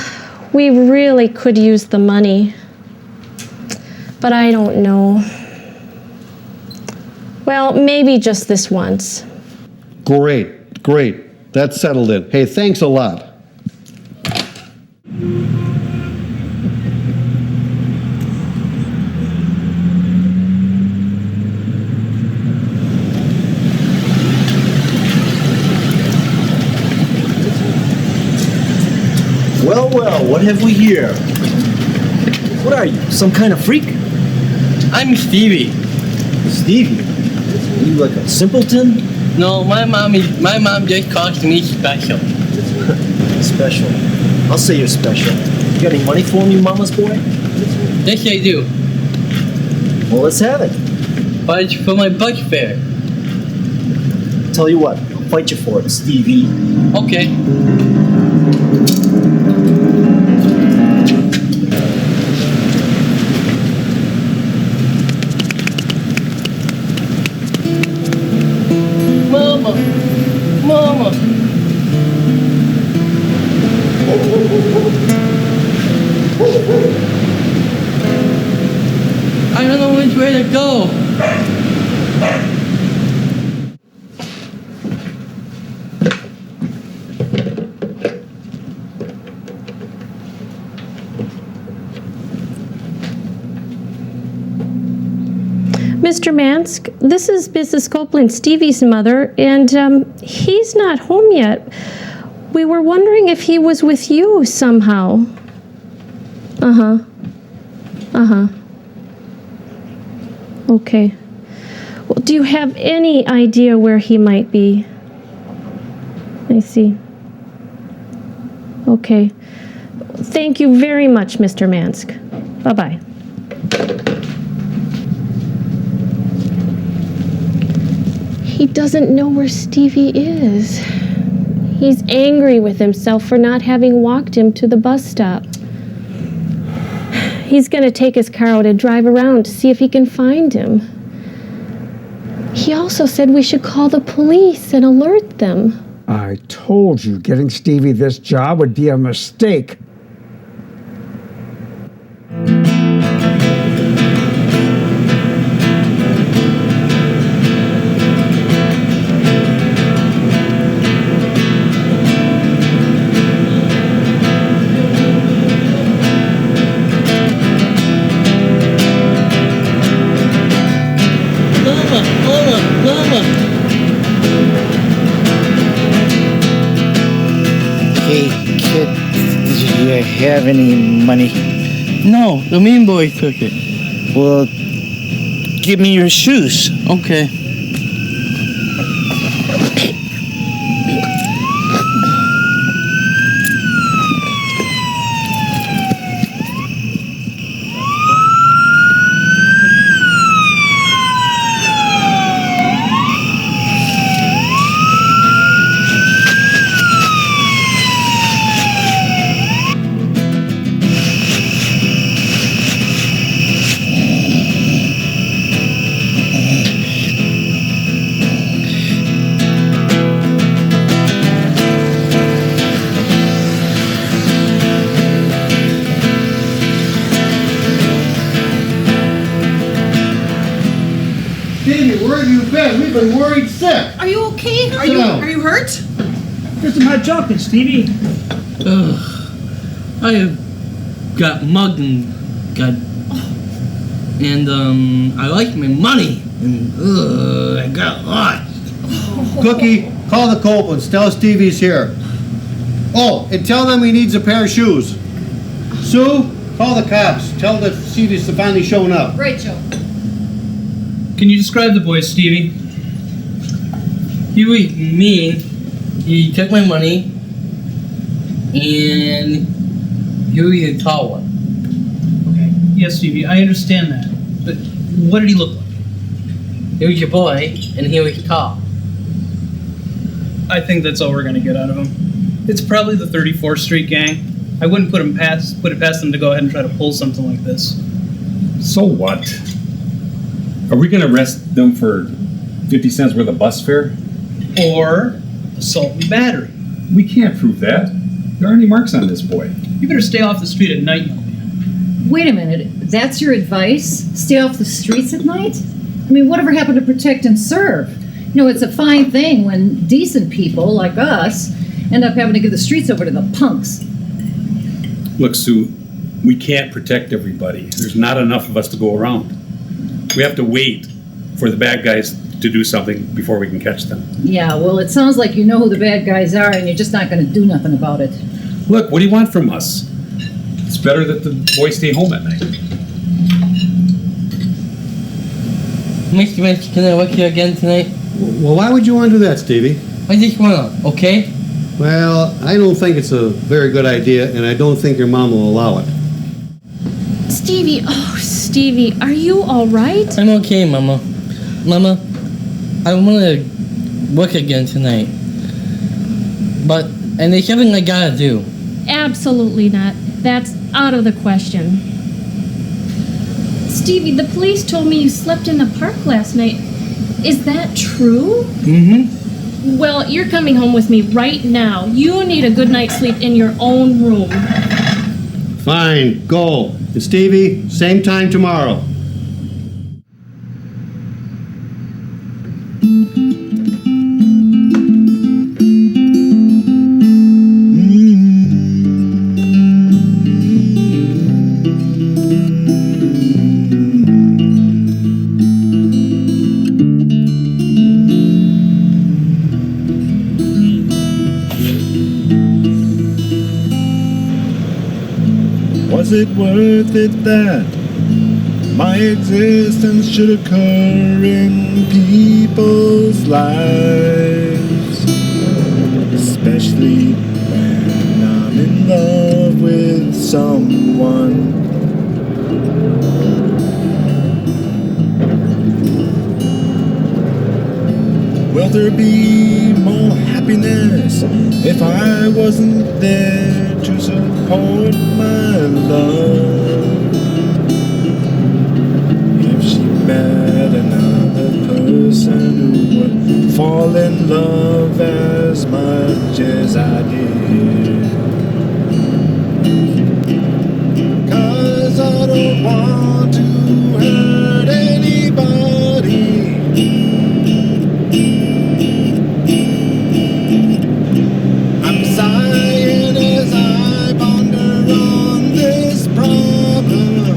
we really could use the money. But I don't know. Well, maybe just this once. Great. That's settled in. Hey, thanks a lot. Well, what have we here? What are you, some kind of freak? I'm Stevie. Stevie? Are you like a simpleton? No, my mom just calls me special. Special? I'll say you're special. You got any money for me, mama's boy? Yes, I do. Well, let's have it. But it's for my bus fare. Tell you what, I'll fight you for it, Stevie. Okay. Mama. I don't know which way to go. Mr. Mansk, this is Mrs. Copeland, Stevie's mother, and he's not home yet. We were wondering if he was with you somehow. Okay. Well, do you have any idea where he might be? I see. Okay. Thank you very much, Mr. Mansk. Bye-bye. He doesn't know where Stevie is. He's angry with himself for not having walked him to the bus stop. He's going to take his car out and drive around to see if he can find him. He also said we should call the police and alert them. I told you getting Stevie this job would be a mistake. Hey, kid, did you have any money? No, the mean boy took it. Well, give me your shoes. Okay. Stevie, where have you been? We've been worried sick. Are you okay? Are you hurt? Just some hot chocolate, Stevie. I got mugged and I like my money and I got lost. Cookie, call the Copelands. Tell Stevie's here. Oh, and tell them he needs a pair of shoes. Sue, call the cops. Tell the Stevie's finally showing up. Rachel. Can you describe the boy, Stevie? He was mean. He took my money and he was a tall one. Okay. Yes, Stevie, I understand that. But what did he look like? He was a boy and he was tall. I think that's all we're going to get out of him. It's probably the 34th Street gang. I wouldn't put it past them to go ahead and try to pull something like this. So what? Are we going to arrest them for 50 cents worth of bus fare? Or assault and battery. We can't prove that. There aren't any marks on this boy. You better stay off the street at night, young man. Wait a minute, that's your advice? Stay off the streets at night? I mean, whatever happened to protect and serve? You know, it's a fine thing when decent people like us end up having to give the streets over to the punks. Look, Sue, we can't protect everybody. There's not enough of us to go around. We have to wait for the bad guys to do something before we can catch them. Yeah, well, it sounds like you know who the bad guys are and you're just not going to do nothing about it. Look, what do you want from us? It's better that the boys stay home at night. Mr. Mitch, can I work here again tonight? Well, why would you want to do that, Stevie? I just wanna, okay? Well, I don't think it's a very good idea, and I don't think your mom will allow it. Stevie, oh, Stevie, are you all right? I'm okay, Mama. Mama, I wanna work again tonight. And there's something I gotta do. Absolutely not. That's out of the question. Stevie, the police told me you slept in the park last night. Is that true? Mm-hmm. Well, you're coming home with me right now. You need a good night's sleep in your own room. Fine, go. And Stevie, same time tomorrow. Was it worth it that my existence should occur in people's lives? Especially when I'm in love with someone. Will there be more happiness if I wasn't there to support my love? If she met another person who would fall in love as much as I did. 'Cause I don't want to hurt anybody. I'm sighing as I ponder on this problem.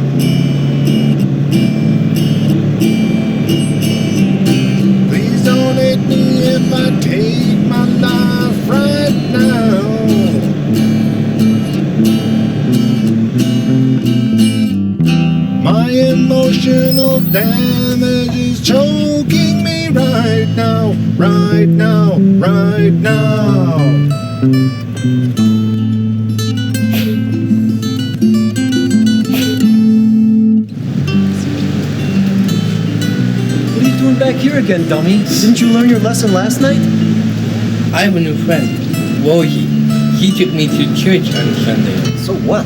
Please don't hate me if I take my life right now. My emotional damage is choking me right now, right now, right now. What are you doing back here again, dummy? Didn't you learn your lesson last night? I have a new friend, Rosie. He took me to church on Sunday. So what?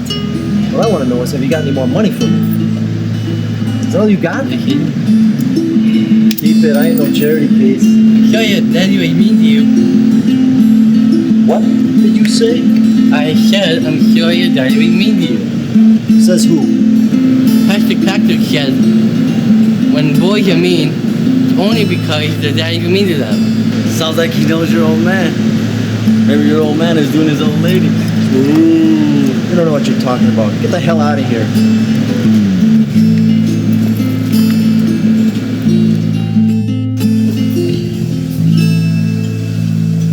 What I want to know is, have you got any more money for me? Is that all you got? Keep it, I ain't no charity case. Sure, your daddy was mean to you. What did you say? I said, I'm sure your daddy was mean to you. Says who? Pastor Cactus said, when boys are mean, it's only because their daddy was mean to them. Sounds like he knows your old man. Maybe your old man is doing his old lady. Ooh, you don't know what you're talking about. Get the hell out of here.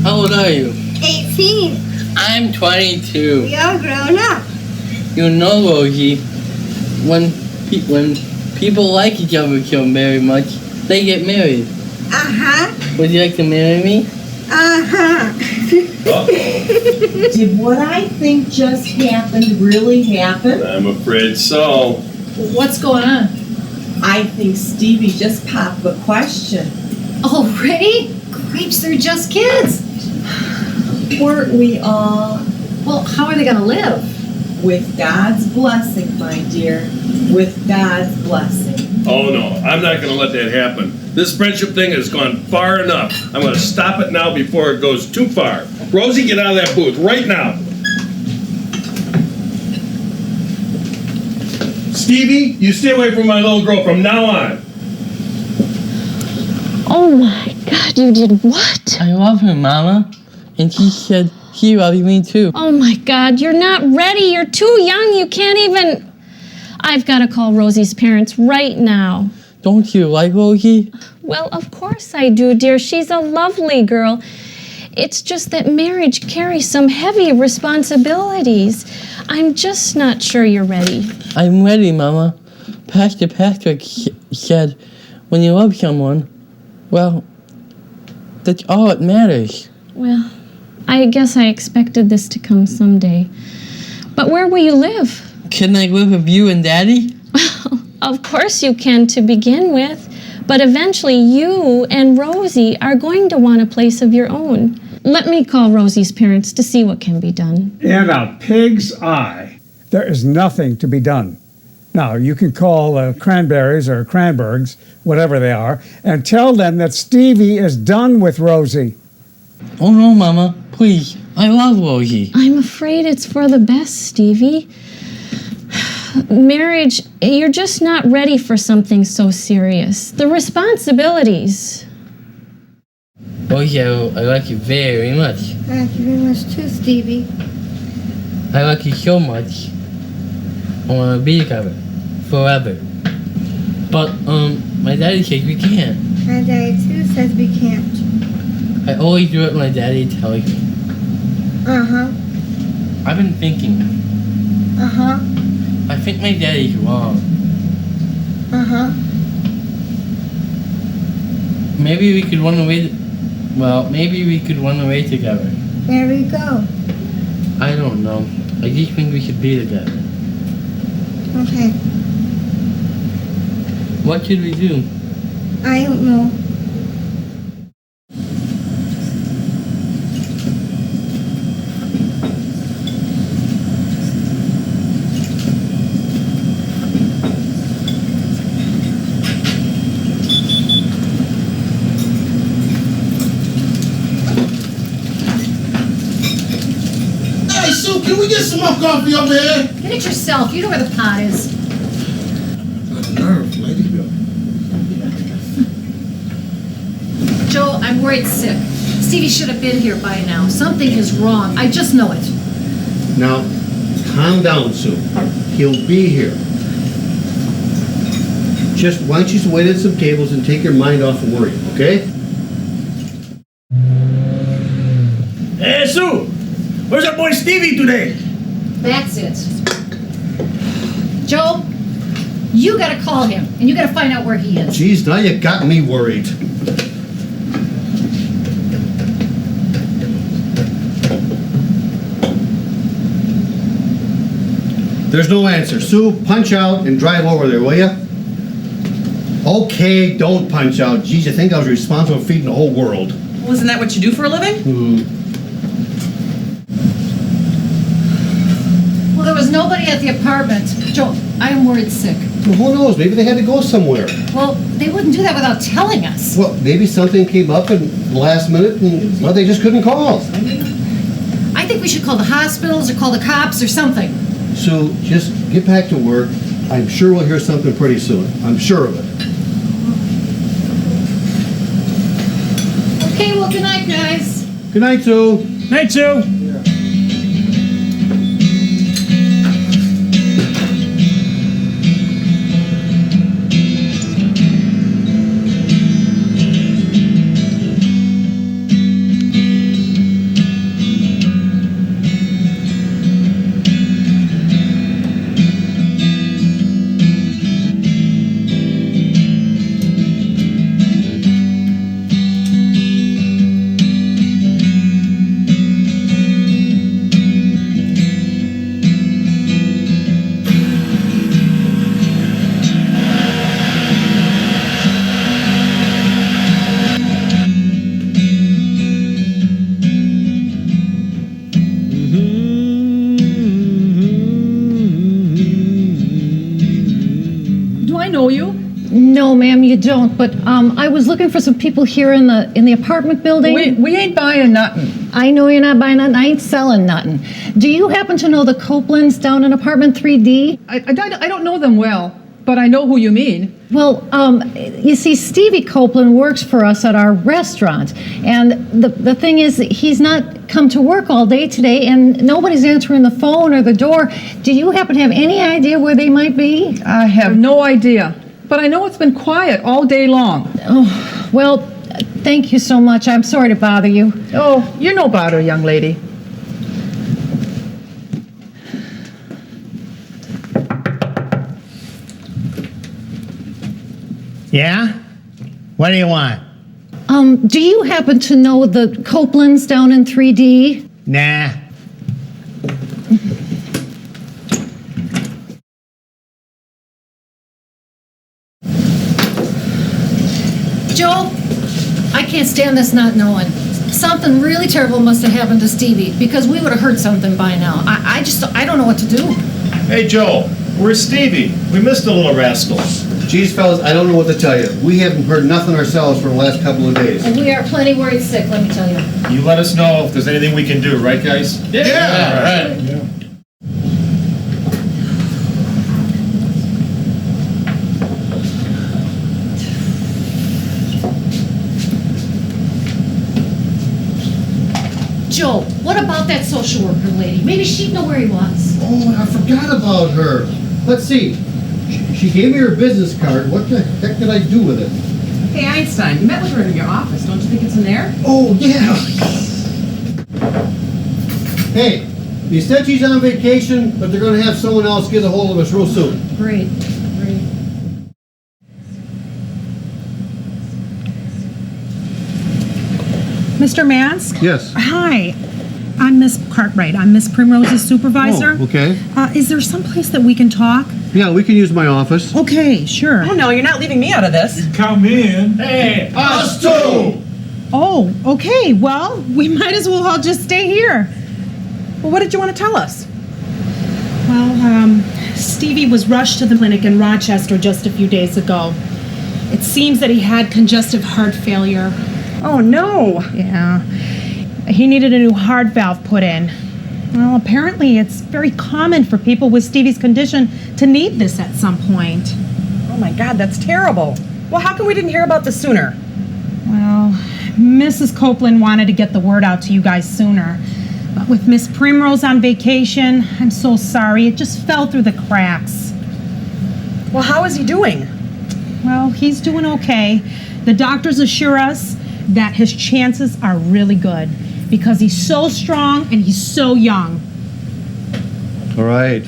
How old are you? 18. I'm 22. We all grown up. You know, Rosie, when people like each other so very much, they get married. Uh-huh. Would you like to marry me? Uh-huh. Did what I think just happened really happen? I'm afraid so. What's going on? I think Stevie just popped the question. Already? Creeps, they're just kids. Weren't we all? Well, how are they going to live? With God's blessing, my dear. With God's blessing. Oh no, I'm not going to let that happen. This friendship thing has gone far enough. I'm going to stop it now before it goes too far. Rosie, get out of that booth right now. Stevie, you stay away from my little girl from now on. Oh my God, you did what? I love her, Mama. And she said she loves me too. Oh my God, you're not ready. You're too young. You can't even... I've got to call Rosie's parents right now. Don't you like Rosie? Well, of course I do, dear. She's a lovely girl. It's just that marriage carries some heavy responsibilities. I'm just not sure you're ready. I'm ready, Mama. Pastor Patrick said, when you love someone, well, that's all that matters. Well, I guess I expected this to come someday. But where will you live? Can I live with you and Daddy? Well, of course you can to begin with. But eventually you and Rosie are going to want a place of your own. Let me call Rosie's parents to see what can be done. In a pig's eye, there is nothing to be done. Now, you can call Cranberries or Cranbergs, whatever they are, and tell them that Stevie is done with Rosie. Oh no, Mama, please. I love Rosie. I'm afraid it's for the best, Stevie. Marriage, you're just not ready for something so serious. The responsibilities. Oh yeah, I like you very much. I like you very much too, Stevie. I like you so much. I want to be together forever. But my daddy says we can't. My daddy too says we can't. I always do what my daddy tells me. Uh-huh. I've been thinking. Uh-huh. I think my daddy's wrong. Uh-huh. Maybe we could run away. Maybe we could run away together. There we go. I don't know. I just think we should be together. Okay. What should we do? I don't know. Hey, Sue, can we get some more coffee over here? Get it yourself. You know where the pot is. Nerve, lady. Joe, I'm worried sick. Stevie should have been here by now. Something is wrong. I just know it. Now, calm down, Sue. He'll be here. Just why don't you just wait at some tables and take your mind off of worry, okay? Hey, Sue! Where's our boy Stevie today? That's it. Joe, you gotta call him, and you gotta find out where he is. Geez, now you got me worried. There's no answer. Sue, punch out and drive over there, will you? Okay, don't punch out. Geez, you think I was responsible for feeding the whole world? Well, isn't that what you do for a living? Well, there was nobody at the apartment. Joe, I am worried sick. Well, who knows? Maybe they had to go somewhere. Well, they wouldn't do that without telling us. Well, maybe something came up in the last minute and well, they just couldn't call. I think we should call the hospitals or call the cops or something. So just get back to work. I'm sure we'll hear something pretty soon. I'm sure of it. Okay, well, good night, guys. Good night, Sue. Night, Sue. know you? No, ma'am, you don't. But I was looking for some people here in the apartment building. We ain't buying nothing. I know you're not buying nothing. I ain't selling nothing. Do you happen to know the Copelands down in apartment 3D? I don't know them well, but I know who you mean. Well, you see, Stevie Copeland works for us at our restaurant. And the thing is, he's not come to work all day today, and nobody's answering the phone or the door. Do you happen to have any idea where they might be? I have no idea. But I know it's been quiet all day long. Oh, well, thank you so much. I'm sorry to bother you. Oh, you're no bother, young lady. Yeah? What do you want? Do you happen to know the Copelands down in 3D? Nah. Joe, I can't stand this not knowing. Something really terrible must have happened to Stevie, because we would have heard something by now. I don't know what to do. Hey, Joe, where's Stevie? We missed the little rascal. Geez, fellas, I don't know what to tell you. We haven't heard nothing ourselves for the last couple of days. And we are plenty worried sick, let me tell you. You let us know if there's anything we can do, right, guys? Yeah. Right. Joe, what about that social worker lady? Maybe she'd know where he was. Oh, I forgot about her. Let's see. She gave me her business card. What the heck did I do with it? Hey, Einstein, you met with her in your office. Don't you think it's in there? Oh, yeah. Hey, they said she's on vacation, but they're going to have someone else get a hold of us real soon. Great. Mr. Mask? Yes. Hi. I'm Miss Cartwright. I'm Miss Primrose's supervisor. Oh, okay. Is there some place that we can talk? Yeah, we can use my office. Okay, sure. Oh, no, you're not leaving me out of this. Come in. Hey, us too! Oh, okay. Well, we might as well all just stay here. Well, what did you want to tell us? Well, Stevie was rushed to the clinic in Rochester just a few days ago. It seems that he had congestive heart failure. Oh, no. Yeah. He needed a new heart valve put in. Well, apparently it's very common for people with Stevie's condition to need this at some point. Oh, my God, that's terrible. Well, how come we didn't hear about this sooner? Well, Mrs. Copeland wanted to get the word out to you guys sooner. But with Miss Primrose on vacation, I'm so sorry. It just fell through the cracks. Well, how is he doing? Well, he's doing okay. The doctors assure us that his chances are really good because he's so strong and he's so young. All right.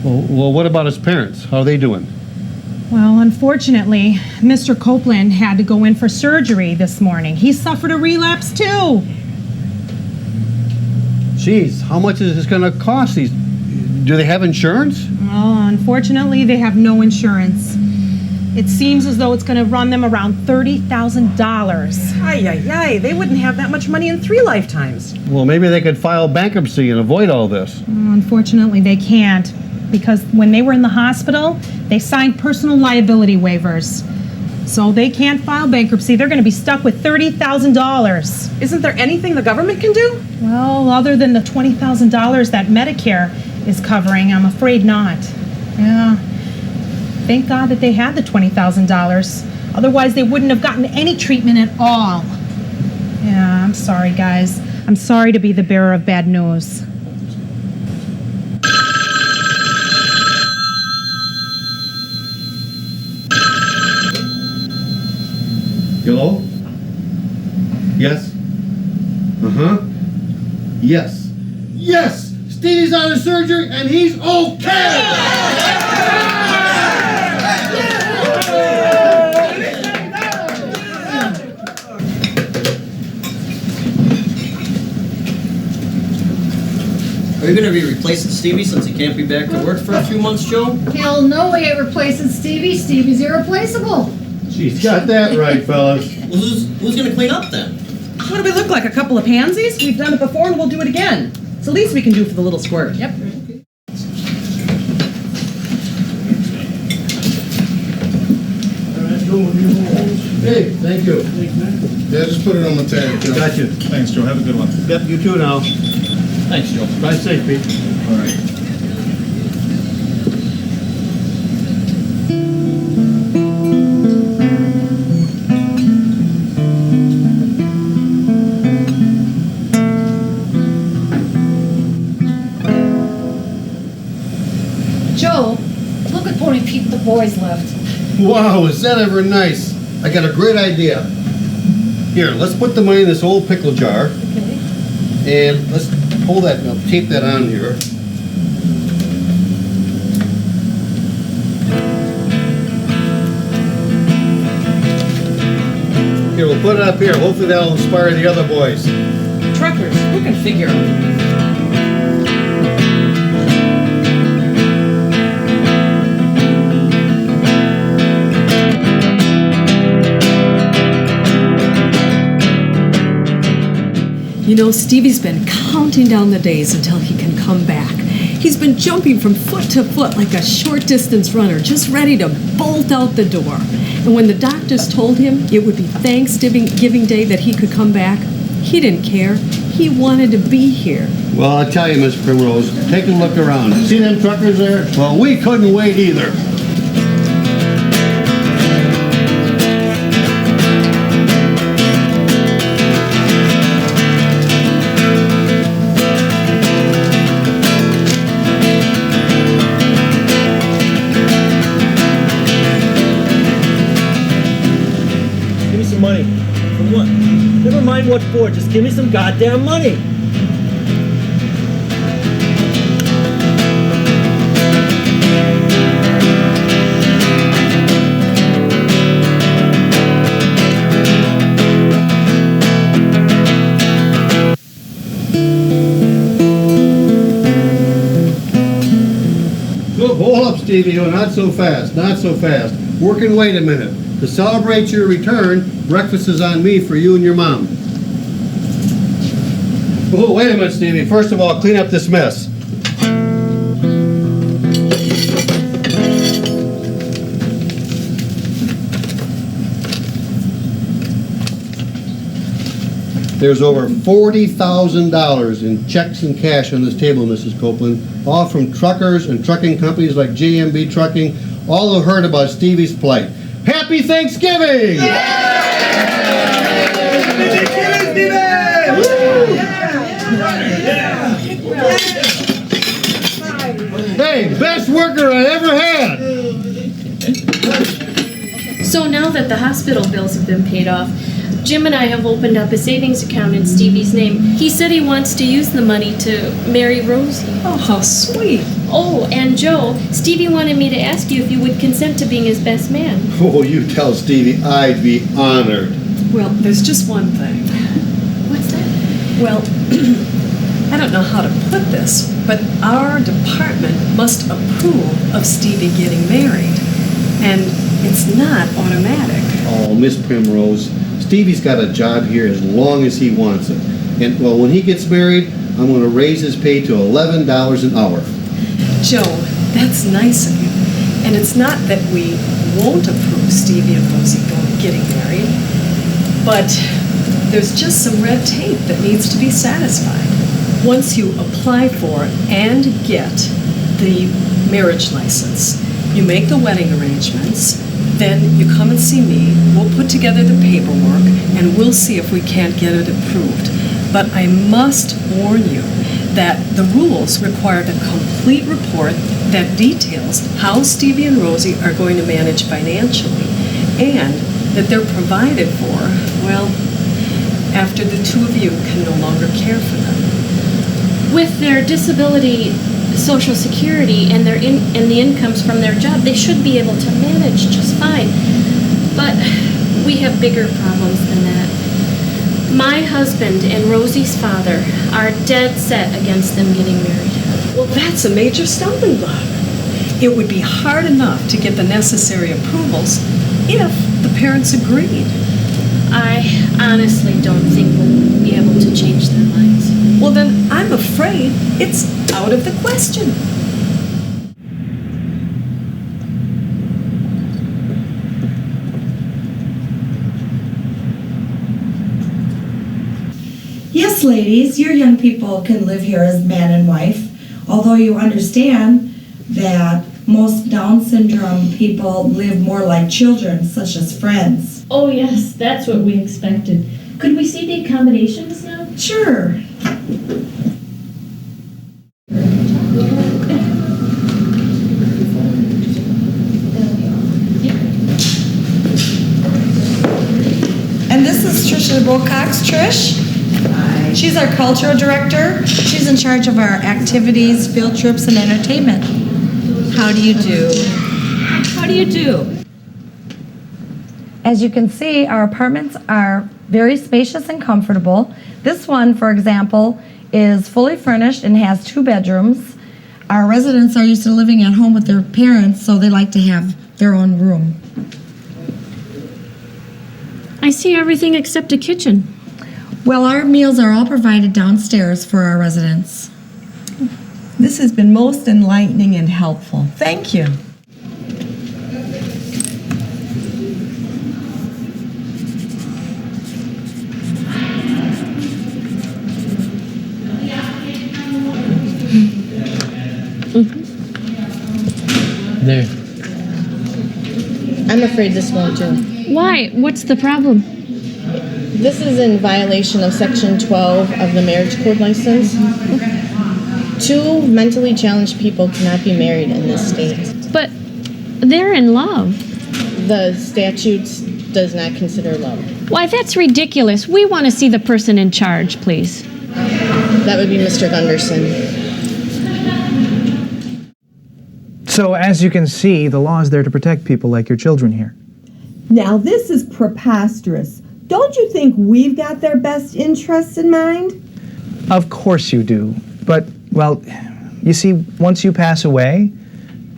Well, what about his parents? How are they doing? Well, unfortunately, Mr. Copeland had to go in for surgery this morning. He suffered a relapse too. Jeez, how much is this going to cost? Do they have insurance? Well, unfortunately, they have no insurance. It seems as though it's going to run them around $30,000. Ay, they wouldn't have that much money in 3 lifetimes. Well, maybe they could file bankruptcy and avoid all this. Well, unfortunately, they can't because when they were in the hospital, they signed personal liability waivers. So they can't file bankruptcy. They're going to be stuck with $30,000. Isn't there anything the government can do? Well, other than the $20,000 that Medicare is covering, I'm afraid not. Yeah. Thank God that they had the $20,000. Otherwise, they wouldn't have gotten any treatment at all. Yeah, I'm sorry, guys. I'm sorry to be the bearer of bad news. Hello? Yes? Uh-huh. Yes. Yes! Stevie's out of surgery and he's okay! Are you going to be replacing Stevie since he can't be back to work for a few months, Joe? Hell no, we ain't replacing Stevie. Stevie's irreplaceable. She's got that right, fellas. Well, who's going to clean up then? What do we look like, a couple of pansies? We've done it before and we'll do it again. It's the least we can do for the little squirt. Yep. Hey, thank you. Yeah, just put it on the tag. Got you. Thanks, Joe. Have a good one. Yep, you too now. Thanks, Joe. Drive safe, Pete. All right. Joe, look at Pony Pete the boys left. Wow, is that ever nice? I got a great idea. Here, let's put the money in this old pickle jar. Okay. And let's pull that, tape that on here. Here, we'll put it up here. Hopefully that'll inspire the other boys. Truckers, who can figure? You know, Stevie's been counting down the days until he can come back. He's been jumping from foot to foot like a short distance runner, just ready to bolt out the door. And when the doctors told him it would be Thanksgiving Day that he could come back, he didn't care. He wanted to be here. Well, I tell you, Miss Primrose, take a look around. See them truckers there? Well, we couldn't wait either. Money. For what? Never mind what for, just give me some goddamn money. Look, hold up, Stevie. Oh, not so fast. Not so fast. Working, wait a minute. To celebrate your return, breakfast is on me for you and your mom. Oh, wait a minute, Stevie. First of all, clean up this mess. There's over $40,000 in checks and cash on this table, Mrs. Copeland, all from truckers and trucking companies like JMB Trucking, all who heard about Stevie's plight. Happy Thanksgiving! Hey, best worker I ever had! So now that the hospital bills have been paid off, Jim and I have opened up a savings account in Stevie's name. He said he wants to use the money to marry Rosie. Oh, how sweet. Oh, and Joe, Stevie wanted me to ask you if you would consent to being his best man. Oh, you tell Stevie I'd be honored. Well, there's just one thing. What's that? Well, I don't know how to put this, but our department must approve of Stevie getting married. And it's not automatic. Oh, Miss Primrose, Stevie's got a job here as long as he wants it. And, well, when he gets married, I'm going to raise his pay to $11 an hour. Joe, that's nice of you. And it's not that we won't approve Stevie and Rosie getting married, but there's just some red tape that needs to be satisfied. Once you apply for and get the marriage license, you make the wedding arrangements, then you come and see me, we'll put together the paperwork, and we'll see if we can't get it approved. But I must warn you that the rules require a complete report that details how Stevie and Rosie are going to manage financially, and that they're provided for, well, after the two of you can no longer care for them. With their disability, Social Security, and and the incomes from their job, they should be able to manage just fine. But we have bigger problems than that. My husband and Rosie's father are dead set against them getting married. Well, that's a major stumbling block. It would be hard enough to get the necessary approvals if the parents agreed. I honestly don't think we'll be able to change their minds. Well, then I'm afraid it's out of the question. ladies, your young people can live here as man and wife, although you understand that most Down syndrome people live more like children, such as friends. Oh, yes, that's what we expected. Could we see the accommodations now? Sure. And this is Trisha Wilcox. Trish? Hi. She's our cultural director. She's in charge of our activities, field trips, and entertainment. How do you do? How do you do? As you can see, our apartments are very spacious and comfortable. This one, for example, is fully furnished and has 2 bedrooms. Our residents are used to living at home with their parents, so they like to have their own room. I see everything except a kitchen. Well, our meals are all provided downstairs for our residents. This has been most enlightening and helpful. Thank you. There. I'm afraid this won't do. Why? What's the problem? This is in violation of Section 12 of the Marriage Code License. 2 mentally challenged people cannot be married in this state. But they're in love. The statute does not consider love. Why, that's ridiculous. We want to see the person in charge, please. That would be Mr. Gunderson. So, as you can see, the law is there to protect people like your children here. Now, this is preposterous. Don't you think we've got their best interests in mind? Of course you do. But, well, you see, once you pass away,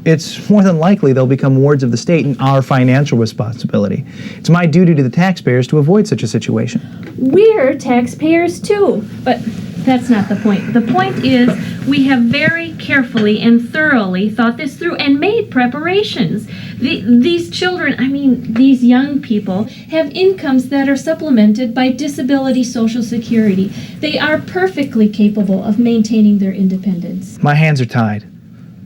it's more than likely they'll become wards of the state and our financial responsibility. It's my duty to the taxpayers to avoid such a situation. We're taxpayers too, but that's not the point. The point is we have very carefully and thoroughly thought this through and made preparations. These children, these young people, have incomes that are supplemented by disability Social Security. They are perfectly capable of maintaining their independence. My hands are tied.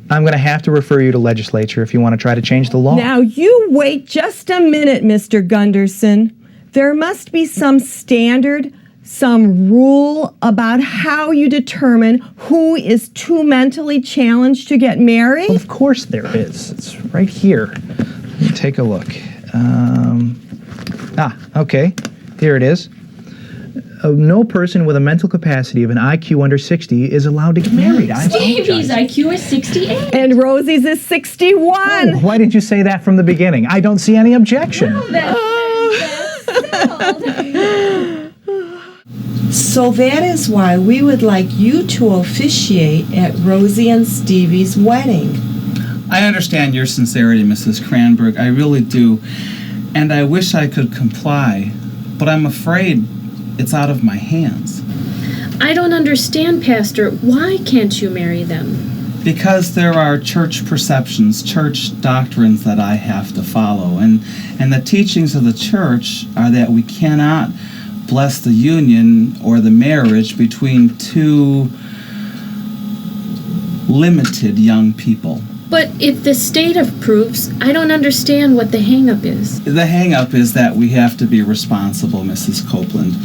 I'm going to have to refer you to legislature if you want to try to change the law. Now, you wait just a minute, Mr. Gunderson. There must be some standard, some rule about how you determine who is too mentally challenged to get married? Well, of course there is. It's right here. Let me take a look. Okay. Here it is. No person with a mental capacity of an IQ under 60 is allowed to get married. Stevie's IQ is 68. And Rosie's is 61. Oh, why did you say that from the beginning? I don't see any objection. So that is why we would like you to officiate at Rosie and Stevie's wedding. I understand your sincerity, Mrs. Cranberg. I really do. And I wish I could comply, but I'm afraid it's out of my hands. I don't understand, Pastor. Why can't you marry them? Because there are church perceptions, church doctrines that I have to follow. And the teachings of the church are that we cannot bless the union or the marriage between 2 limited young people. But if the state approves, I don't understand what the hang-up is. The hang-up is that we have to be responsible, Mrs. Copeland.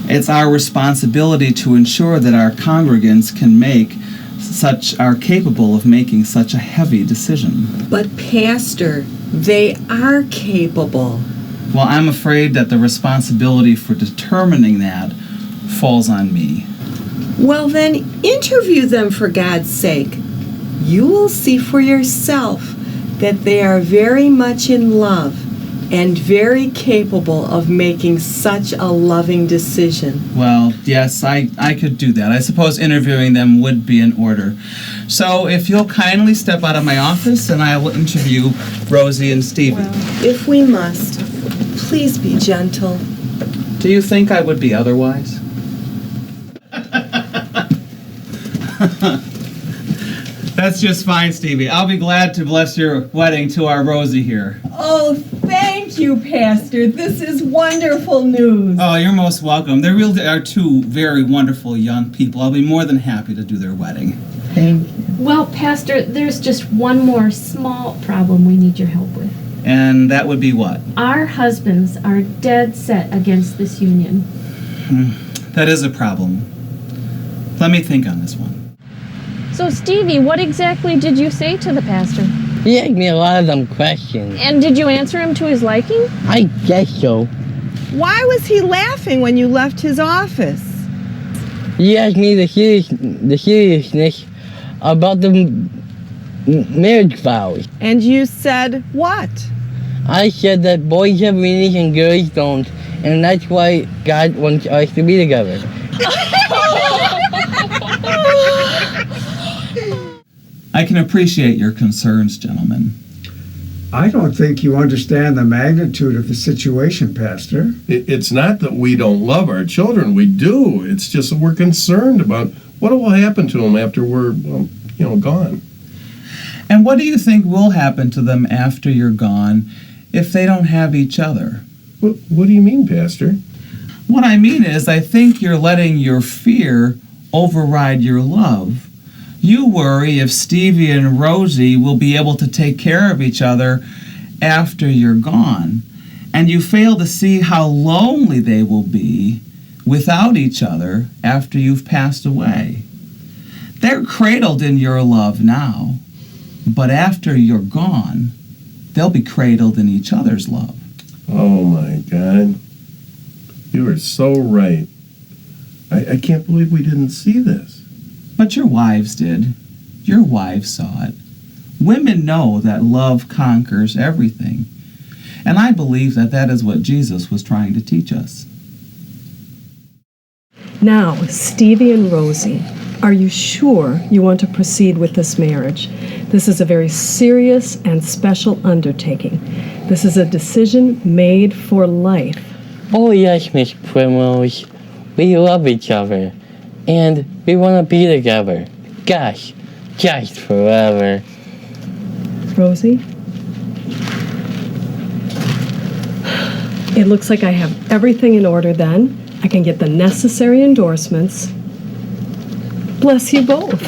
It's our responsibility to ensure that our congregants are capable of making such a heavy decision. But Pastor, they are capable. Well, I'm afraid that the responsibility for determining that falls on me. Well, then interview them for God's sake. You will see for yourself that they are very much in love and very capable of making such a loving decision. Well, yes, I could do that. I suppose interviewing them would be in order. So if you'll kindly step out of my office and I will interview Rosie and Stevie. Well, if we must, please be gentle. Do you think I would be otherwise? That's just fine, Stevie. I'll be glad to bless your wedding to our Rosie here. Oh, thank Thank you, Pastor. This is wonderful news. Oh, you're most welcome. They really are two very wonderful young people. I'll be more than happy to do their wedding. Thank you. Well, Pastor, there's just one more small problem we need your help with. And that would be what? Our husbands are dead set against this union. That is a problem. Let me think on this one. So, Stevie, what exactly did you say to the pastor? He asked me a lot of them questions. And did you answer him to his liking? I guess so. Why was he laughing when you left his office? He asked me the seriousness about the marriage vows. And you said what? I said that boys have meanings and girls don't, and that's why God wants us to be together. I can appreciate your concerns, gentlemen. I don't think you understand the magnitude of the situation, Pastor. It's not that we don't love our children. We do. It's just that we're concerned about what will happen to them after we're, gone. And what do you think will happen to them after you're gone if they don't have each other? What do you mean, Pastor? What I mean is, I think you're letting your fear override your love. You worry if Stevie and Rosie will be able to take care of each other after you're gone, and you fail to see how lonely they will be without each other after you've passed away. They're cradled in your love now, but after you're gone, they'll be cradled in each other's love. Oh my God. You are so right. I can't believe we didn't see this. But your wives did. Your wives saw it. Women know that love conquers everything. And I believe that that is what Jesus was trying to teach us. Now, Stevie and Rosie, are you sure you want to proceed with this marriage? This is a very serious and special undertaking. This is a decision made for life. Oh yes, Miss Primrose. We love each other. And we want to be together. Gosh, just forever. Rosie? It looks like I have everything in order then. I can get the necessary endorsements. Bless you both.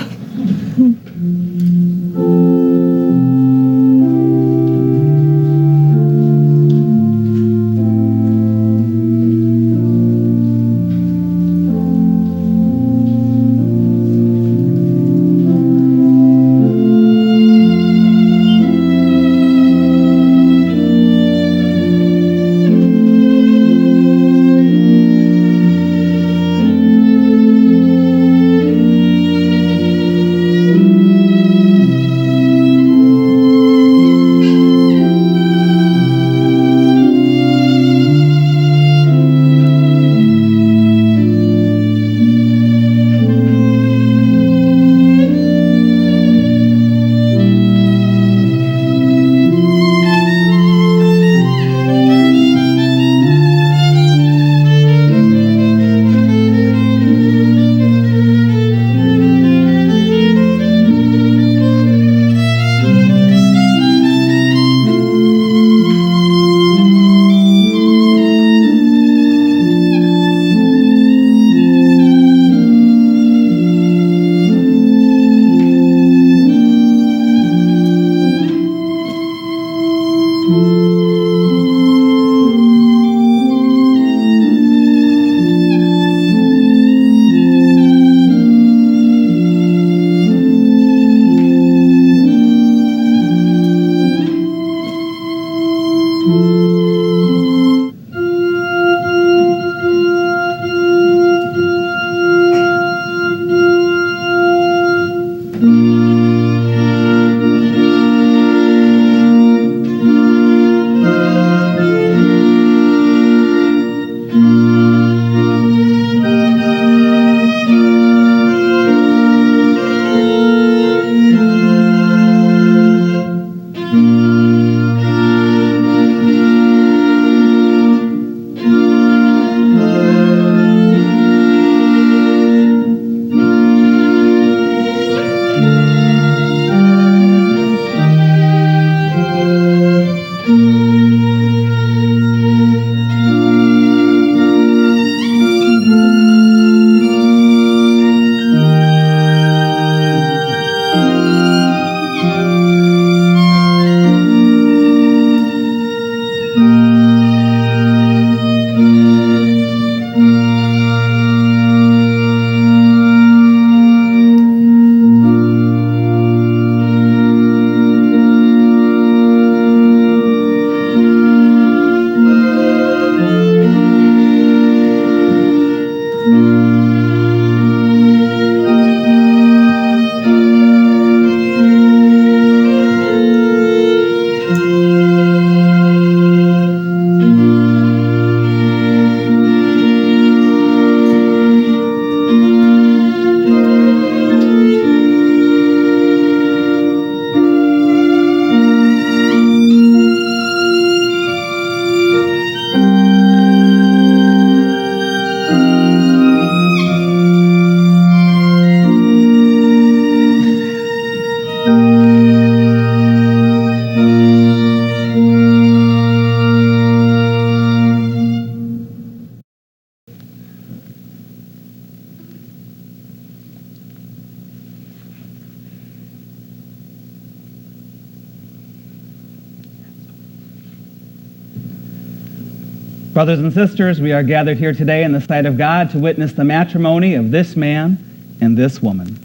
Brothers and sisters, we are gathered here today in the sight of God to witness the matrimony of this man and this woman.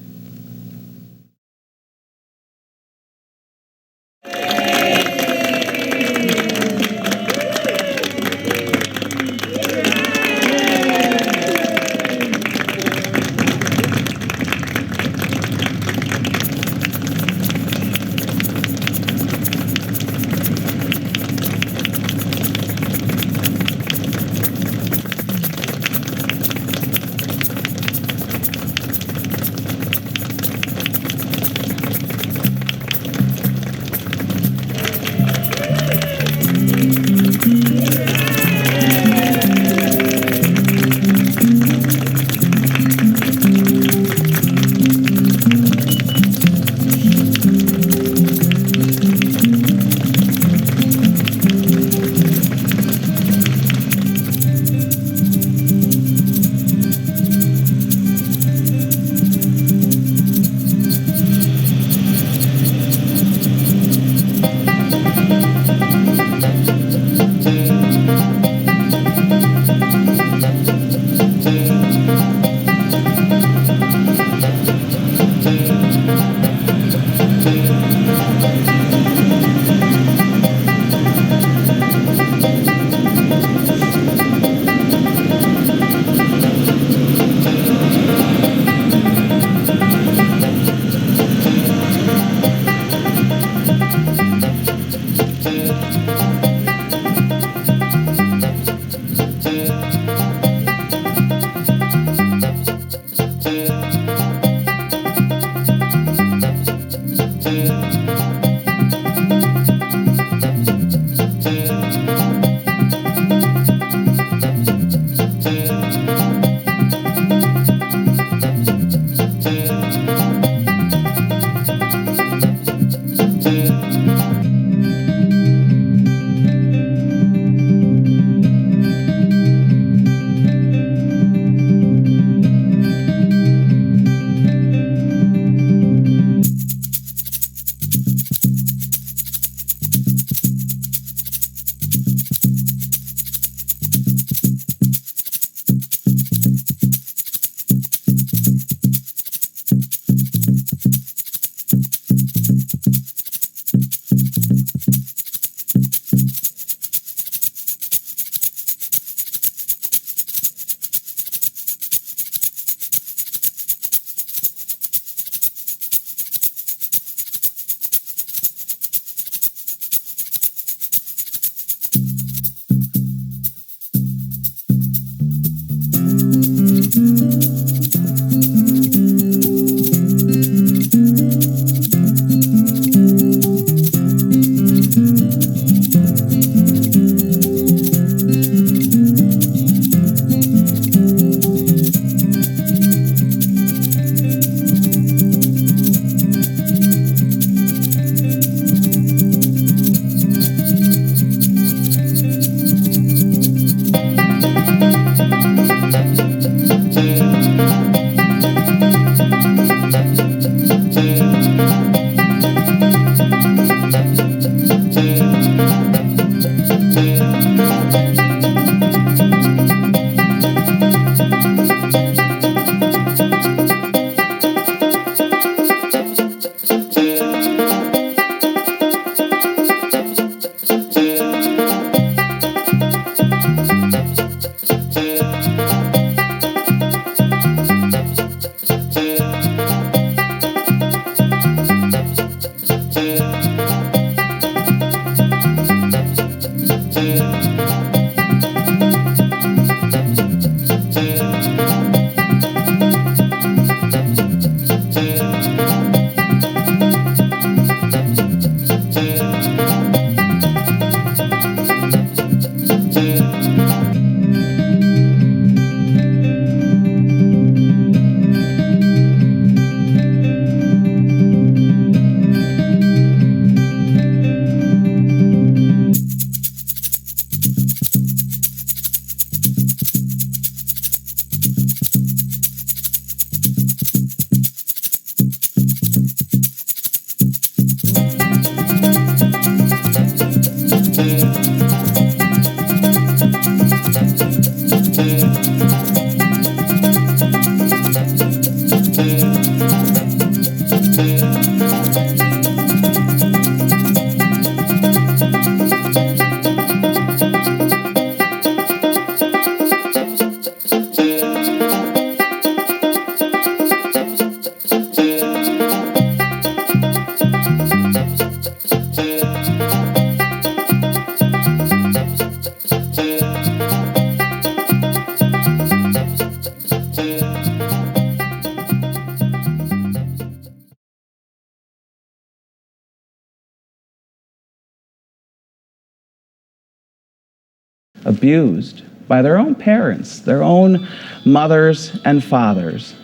Abused by their own parents, their own mothers and fathers.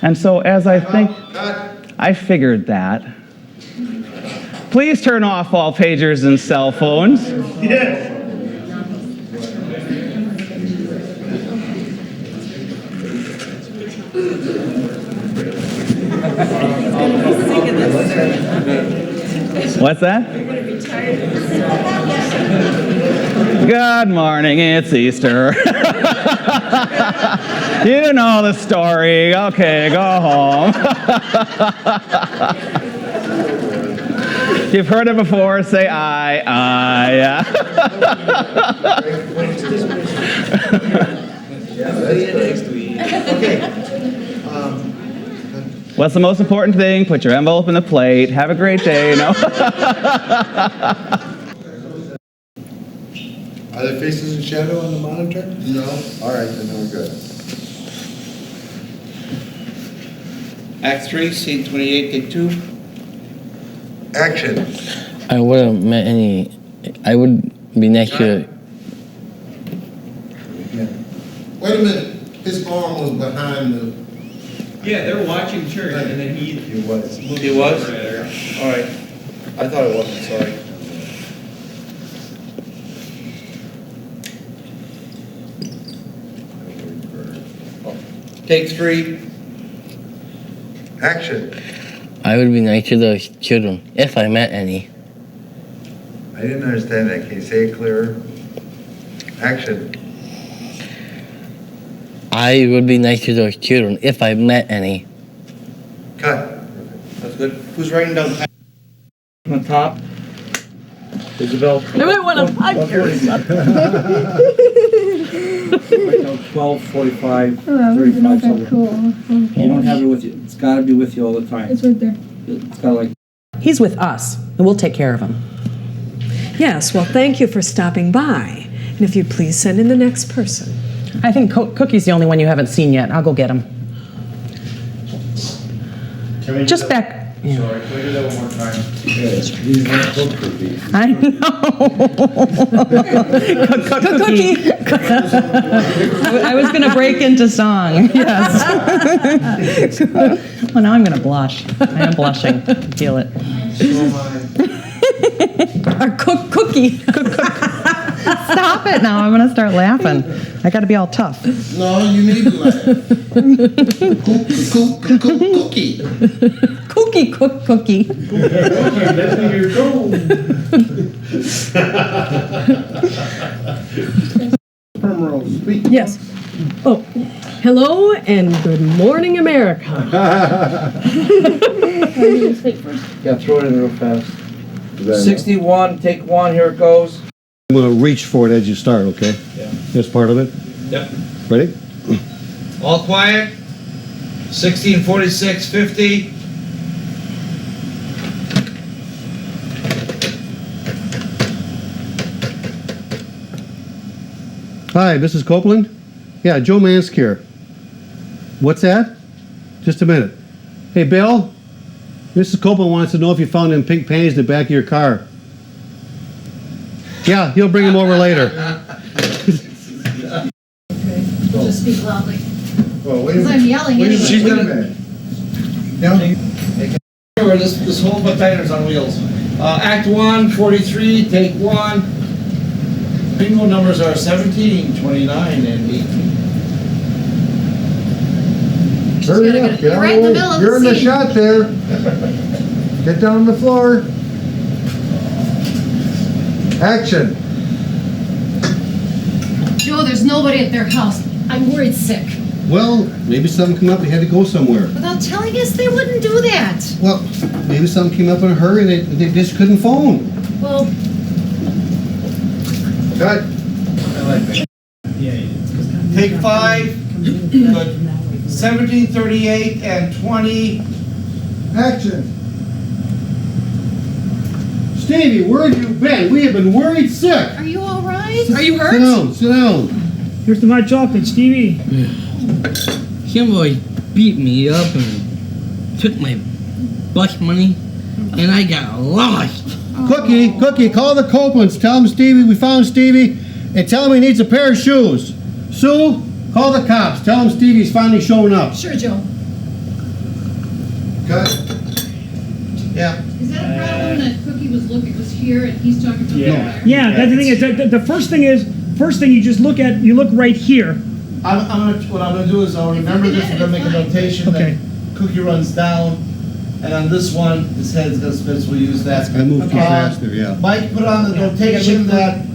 And so as I figured that, please turn off all pagers and cell phones. Yes. What's that? Good morning, it's Easter. You know the story. Okay, go home. You've heard it before, say aye, yeah. What's the most important thing? Put your envelope in the plate. Have a great day. No. Are there faces in shadow on the monitor? No. All right, then we're good. Act 3, scene 28, take 2. Action. I wouldn't met any. I would be next to. Wait a minute. His arm was behind the. Yeah, they're watching church, and then he was. He was? All right. I thought it wasn't, sorry. Take 3. Action. I would be nice to the children if I met any. I didn't understand that. Can you say it clearer? Action. I would be nice to those children if I met any. Cut. That's good. Who's writing down on the top? Isabel. I might want to hug your son. 12:45, 35 something. You don't have it with you. It's got to be with you all the time. It's right there. It's got like. He's with us, and we'll take care of him. Yes, well, thank you for stopping by. And if you'd please send in the next person. I think Cookie's the only one you haven't seen yet. I'll go get him. Just back. Yeah. Sorry, can we do that one more time? I know. Cookie. I was going to break into song. Yes. Well, now I'm going to blush. I am blushing. Feel it. Our cookie. Stop it now. I'm going to start laughing. I got to be all tough. No, you need to laugh. Cookie. Cookie. That's where you're going. Primrose, speak. Yes. Oh, hello and good morning, America. Yeah, throw it in real fast. 61, take 1, here it goes. I'm going to reach for it as you start, okay? Yeah. That's part of it? Yep. Ready? All quiet. 1646, 50. Hi, Mrs. Copeland? Yeah, Joe Mansk here. What's that? Just a minute. Hey, Bill? Mrs. Copeland wants to know if you found them pink panties in the back of your car. Yeah, he'll bring them over later. Just speak loudly. Well, wait a Because minute. I'm yelling Wait a anyway. minute. She's Wait a gonna- minute. Now, This whole batter's on wheels. Act 1, 43, take 1. Bingo numbers are 17, 29, and 18. hurry up. Get right in the middle of the You're in the scene. shot there. Get down on the floor. Action. Joe, there's nobody at their house. I'm worried sick. Well, maybe something come up, they had to go somewhere. Without telling us, they wouldn't do that. Well, maybe something came up in a hurry and they just couldn't phone. Well, Cut. Take 5. Good. 1738 and 20. Action. Stevie, where have you been? We have been worried sick. are you all right? Are you hurt? Sit down, sit down. Here's some hot chocolate, Stevie. Some boy beat me up and took my bus money, and I got lost. Cookie, call the Copelands. Tell them we found Stevie, and tell him he needs a pair of shoes. Sue, call the cops. Tell him Stevie's finally showing up. Sure, Joe. Cut. Yeah. Is that a problem that Cookie was here and he's talking about Yeah, that's the thing is, the first thing you just look right here. What I'm gonna do is I'll remember this. I'm gonna make a notation that Cookie runs down, and on this one, his head's gonna spin, so we'll use that. I moved too faster, yeah. Mike, put on the notation that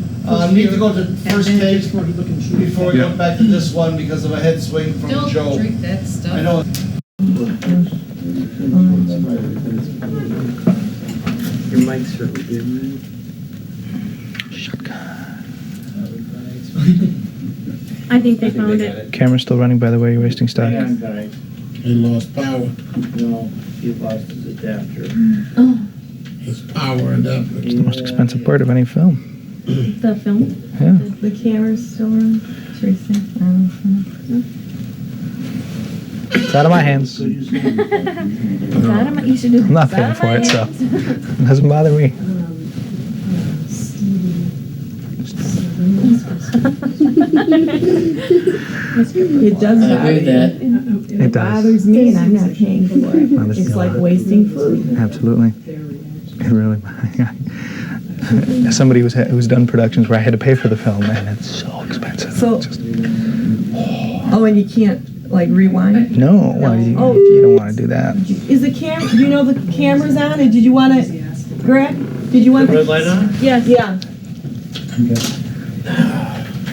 need to go to first take before we go back to this one because of a head swing from Don't Joe. drink that stuff. I know. Your mic's certainly good, man. I think they found it. Camera's still running, by the way. You're wasting stuff. He lost power. No, he lost his adapter. Oh, His power adapter. It's the most expensive part of any film. the film? Yeah. The camera's still on. Teresa? It's out of my hands. You should do I'm not paying for it, so it doesn't bother me. It does I agree with that. It does. bothers me, and I'm not paying for it. It's like wasting food. Absolutely. It really. As somebody who's done productions where I had to pay for the film, man, it's so expensive. So, and you can't like rewind? No, well, you don't want to do that. Is the camera? Do you know the camera's on? Or did you want to, Greg? Did you want The red light on? Yes. Yeah.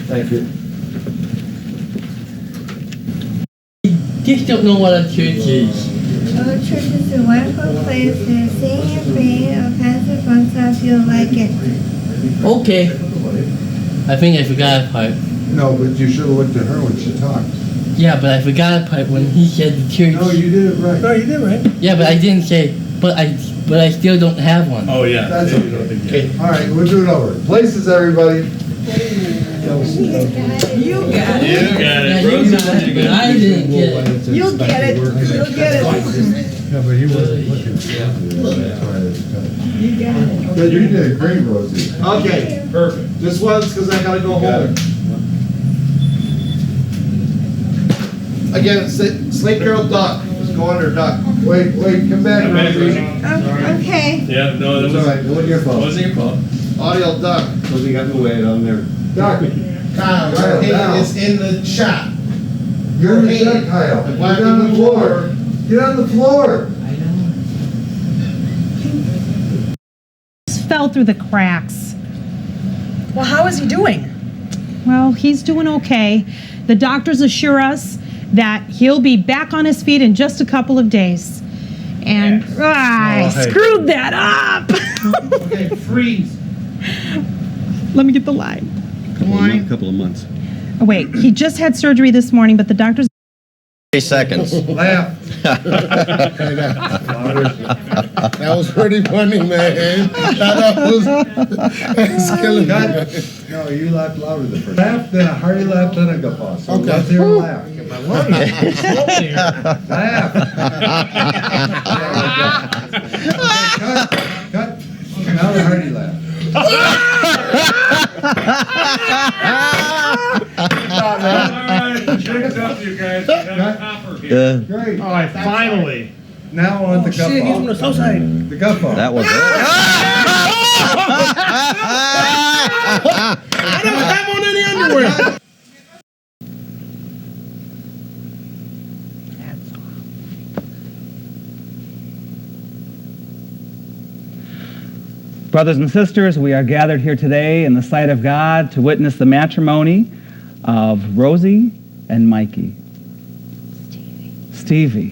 Thank you. Just don't know what a church is. Our church is a wonderful place to sing and pray or pass the fun stuff if you like it. Okay. I think I forgot a part. No, but you should have looked at her when she talked. Yeah, but I forgot a part when he said the church. No, you did it right. No, you did right. Yeah, but I didn't say, but I still don't have one. Oh, yeah. That's okay. All right, we'll do it over. Places, everybody. You got it. Yeah, you got it, but I didn't get it. You'll get it. You'll get it. Yeah, but he wasn't looking. You got it. Yeah, you did great, Rosie. Okay, perfect. This one's because I gotta go home. Again, Slate Girl Duck. Just go under Duck. Wait, come back, Rosie. Okay. Yeah, no, that It's all right, it wasn't your fault. wasn't your fault. Audio Duck. Rosie got in the way down there. Duck. Kyle, Kyle, your now. hand is in the shot. You're in the shot, Kyle. The Get black on and the blue floor. floor. Get on the floor. Fell through the cracks. Well, how is he doing? Well, he's doing okay. The doctors assure us that he'll be back on his feet in just a couple of days. And I screwed that up. Okay, freeze. Let me get the line. A couple of months. Oh, wait, he just had surgery this morning, but the doctors. 3 seconds. Laugh. That was pretty funny, man. That was killing me. No, you laughed louder the first. Laugh, then a hearty laugh, then a guffaw. So let's hear a laugh. Come on, laugh. Cut. Now the hearty laugh. Check's up, you guys. We have a copper here. Yeah. Great. All right, finally. Now on the guffaw. Shit, he's from the south side. The guffaw. That was it. I don't have on any underwear. Brothers and sisters, we are gathered here today in the sight of God to witness the matrimony of Rosie and Mikey. Stevie.